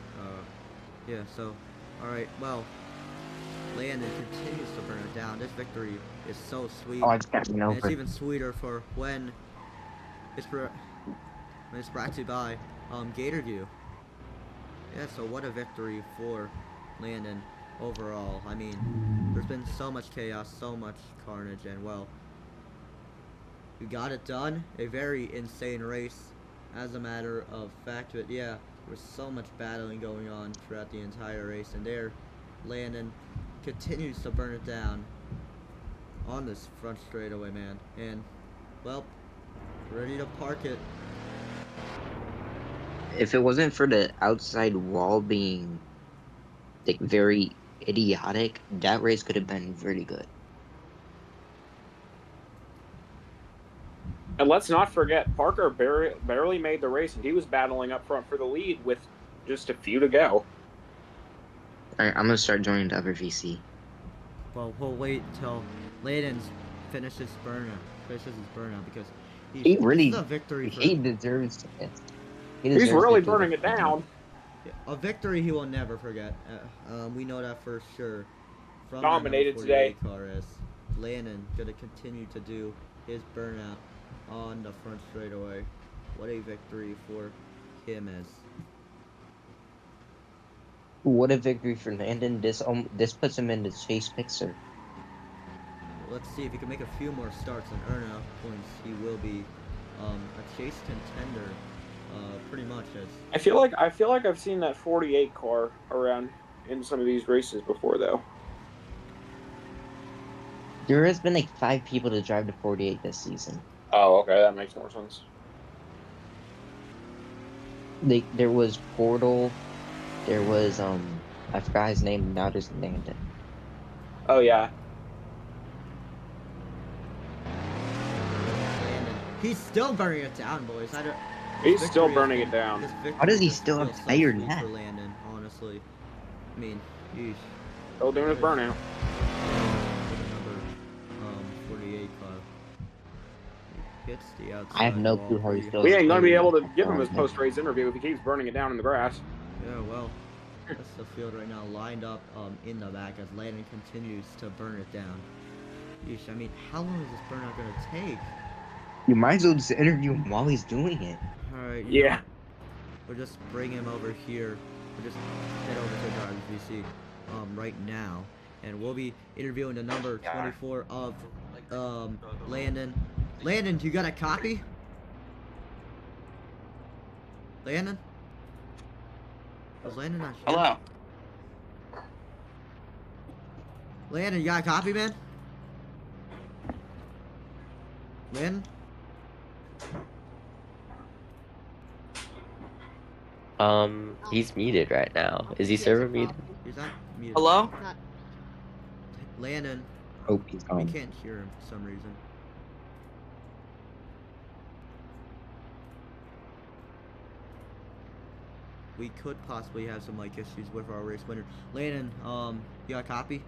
S3: Yeah, so, alright, well, Landon continues to burn it down. This victory is so sweet.
S14: Oh, I just got me
S3: And it's
S14: over.
S3: even sweeter for when it's brought to you by Gator Goo. Yeah, so what a victory for Landon overall. I mean, there's been so much chaos, so much carnage, and well, we got it done. A very insane race, as a matter of fact. But yeah, There was so much battling going on throughout the entire race, and there, Landon continues to burn it down on this front straightaway, man. And, well, ready to park it.
S14: If it wasn't for the outside wall being like very idiotic, that race could have been really good.
S8: And let's not forget, Parker barely made the race, and he was battling up front for the lead with just a few to go.
S14: Alright, I'm gonna start joining the other VC.
S3: Well, we'll wait until Layden finishes his burnout because
S14: He really,
S3: this is a victory for
S14: he deserves it.
S8: He's really burning it down.
S3: a victory he will never forget. We know that for sure. From
S8: Dominated
S3: the
S8: today.
S3: car as Landon gonna continue to do his burnout on the front straightaway. What a victory for him is.
S14: What a victory for Landon. This puts him in the chase picture.
S3: Let's see if he can make a few more starts and earn enough points. He will be a chase contender, pretty much. As
S8: I feel like I've seen that 48 car around in some of these races before, though.
S14: There has been like 5 people to drive the 48 this season.
S8: Oh, okay, that makes more sense.
S14: There was Portal. There was I forgot his name. Now there's Landon.
S8: Oh yeah.
S3: he's still burning it down, boys.
S8: He's still burning it down.
S14: How does he still have higher net?
S3: For Landon, honestly. I mean, yeesh.
S8: Still doing his burnout.
S3: Number 48 car. He hits the outside
S14: I have no
S3: wall
S14: clue how he
S3: pretty
S14: still.
S8: We ain't gonna be able to give him his post-race interview if he keeps burning it down in the grass.
S3: Yeah, well, that's the field right now, lined up in the back as Landon continues to burn it down. Yeesh, I mean, how long is this burnout gonna take?
S14: You might as well just interview him while he's doing it.
S3: Alright,
S8: Yeah.
S3: We'll just bring him over here. We'll just head over to Drivers VC right now. And we'll be interviewing the number 24 of Landon. Landon, do you got a copy? Landon? Was Landon not sure?
S6: Hello.
S3: Landon, you got a copy, man? Landon?
S15: He's muted right now. Is he server muted?
S3: He's not muted.
S6: Hello?
S3: Landon.
S14: Oh, he's
S3: We
S14: gone.
S3: can't hear him for some reason. We could possibly have some mic issues with our race winner. Landon, you got a copy?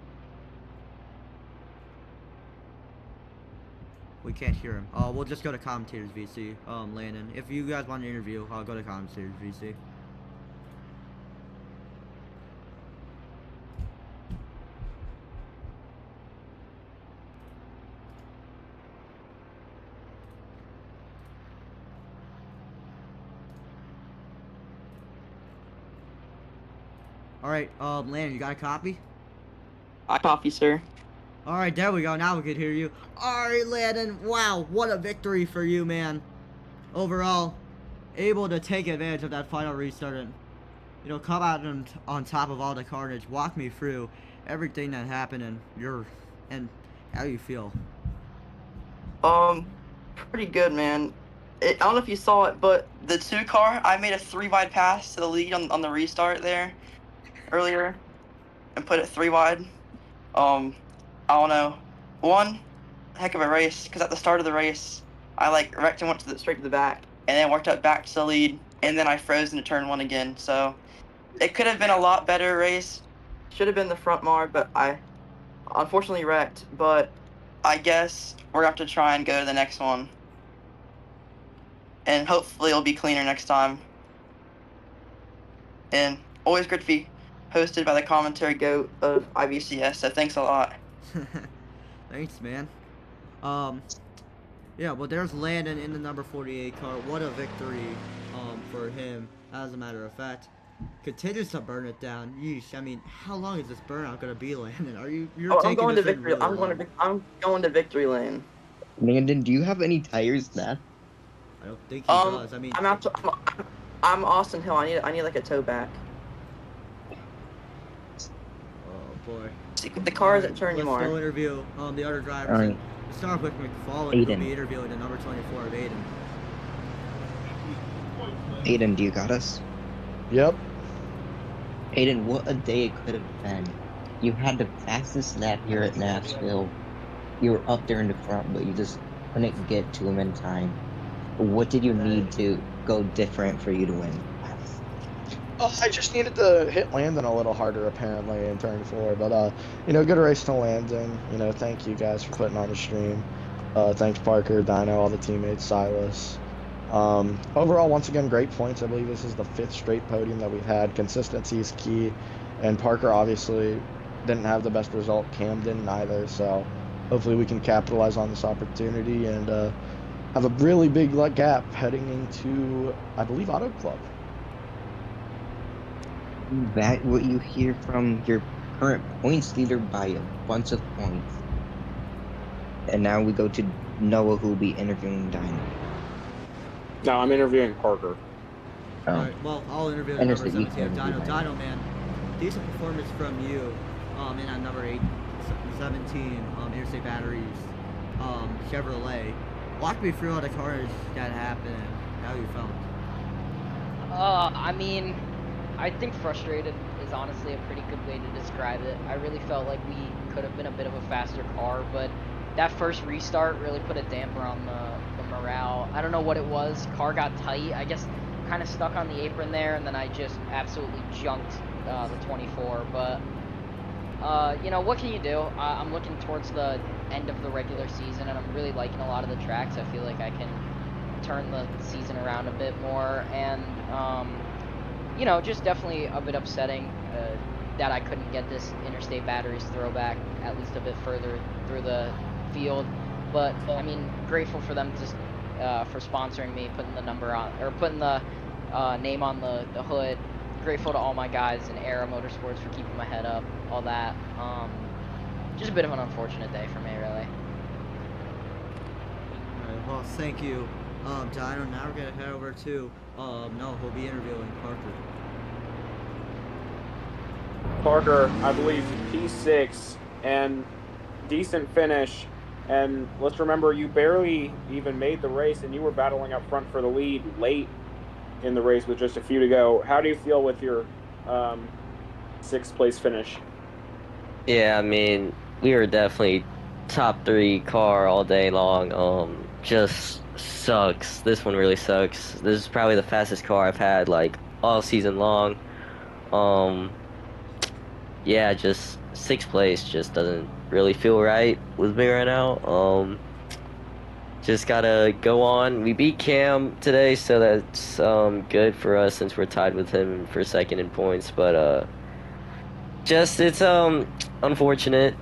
S3: We can't hear him. We'll just go to commentators VC. Landon, if you guys want an interview, I'll go to commentators VC. Alright, Landon, you got a copy?
S6: I copy, sir.
S3: Alright, there we go. Now we can hear you. Alright, Landon. Wow, what a victory for you, man. Overall, able to take advantage of that final restart and, you know, come out on top of all the carnage. Walk me through everything that happened and how you feel.
S6: Pretty good, man. I don't know if you saw it, but the 2 car, I made a 3 wide pass to the lead on the restart there earlier and put it 3 wide. I don't know. One heck of a race, because at the start of the race, I like wrecked and went straight to the back, and then worked up back to the lead, and then I froze into turn 1 again. So it could have been a lot better race. Should have been the front mark, but I unfortunately wrecked. But I guess we're going to have to try and go to the next one. And hopefully it'll be cleaner next time. And always great to be hosted by the commentary goat of IBCS, so thanks a lot.
S3: Thanks, man. Yeah, well, there's Landon in the number 48 car. What a victory for him, as a matter of fact. Continues to burn it down. Yeesh, I mean, how long is this burnout gonna be, Landon?
S6: I'm going to victory. I'm going to victory lane.
S14: Landon, do you have any tires left?
S3: I don't think he does. I mean,
S6: I'm Austin Hill. I need like a tow back.
S3: Oh boy.
S6: See, the car doesn't turn
S3: Let's
S6: anymore.
S3: go interview the other drivers.
S14: Alright.
S3: And we'll start with McFarland.
S14: Aiden.
S3: Who'll be interviewing the number 24 of Aiden.
S14: Aiden, do you got us?
S10: Yep.
S14: Aiden, what a day it could have been. You had the fastest lap here at Nashville. You were up there in the front, but you just couldn't get to him in time. What did you need to go different for you to win?
S10: I just needed to hit Landon a little harder, apparently, in turn 4. But, you know, good race to Landon. You know, thank you guys for putting on the stream. Thanks, Parker, Dino, all the teammates, Silas. Overall, once again, great points. I believe this is the 5th straight podium that we've had. Consistency is key. And Parker obviously didn't have the best result. Cam didn't either. So hopefully we can capitalize on this opportunity and have a really big gap heading into, I believe, Auto Club.
S14: That what you hear from your current points leader by a bunch of points. And now we go to Noah, who will be interviewing Dino.
S8: No, I'm interviewing Parker.
S14: Oh.
S3: Alright, well, I'll interview the number 17 of Dino. Dino, man, decent performance from you in that number 17 Interstate Batteries Chevrolet. Walk me through all the cars that happened and how you felt.
S12: I mean, I think frustrated is honestly a pretty good way to describe it. I really felt like we could have been a bit of a faster car, but that first restart really put a damper on the morale. I don't know what it was. Car got tight. I guess kind of stuck on the apron there, and then I just absolutely junked the 24. But you know, what can you do? I'm looking towards the end of the regular season, and I'm really liking a lot of the tracks. I feel like I can turn the season around a bit more, and you know, just definitely a bit upsetting that I couldn't get this Interstate Batteries throwback at least a bit further through the field. But I mean, grateful for them just for sponsoring me, putting the number on, or putting the name on the hood. Grateful to all my guys in Era Motorsports for keeping my head up, all that. Just a bit of an unfortunate day for me, really.
S3: Alright, well, thank you, Dino. Now we're gonna head over to no, he'll be interviewing Parker.
S8: Parker, I believe P6 and decent finish. And let's remember, you barely even made the race, and you were battling up front for the lead late in the race with just a few to go. How do you feel with your 6th place finish?
S15: Yeah, I mean, we were definitely top 3 car all day long. Just sucks. This one really sucks. This is probably the fastest car I've had like all season long. Yeah, just 6th place just doesn't really feel right with me right now. Just gotta go on. We beat Cam today, so that's good for us since we're tied with him for 2nd in points. But just it's unfortunate.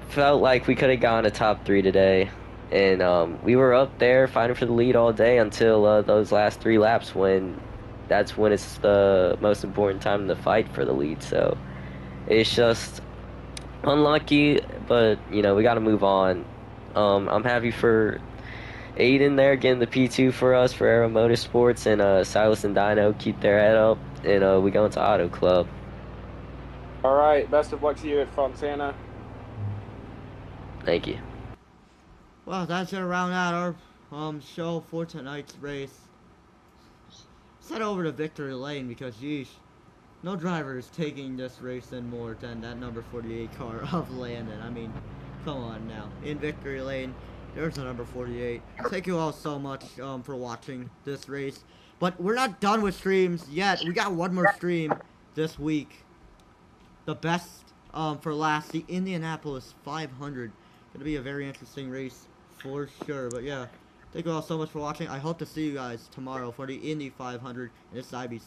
S15: Felt like we could have gone to top 3 today, and we were up there fighting for the lead all day until those last 3 laps, when that's when it's the most important time to fight for the lead. So it's just unlucky, but you know, we got to move on. I'm happy for Aiden there getting the P2 for us for Aero Motorsports, and Silas and Dino keep their head up, and we go into Auto Club.
S8: All right, best of luck to you at Fontana.
S15: Thank you.
S3: Well, that's gonna round out our show for tonight's race. Let's head over to Victory Lane because, geez, no driver is taking this race in more than that number 48 car of Landon. I mean, come on now. In Victory Lane, there's the number 48. Thank you all so much for watching this race. But we're not done with streams yet. We got one more stream this week. The best for last, the Indianapolis 500. Gonna be a very interesting race for sure. But yeah, thank you all so much for watching. I hope to see you guys tomorrow for the Indy 500 and this IBC.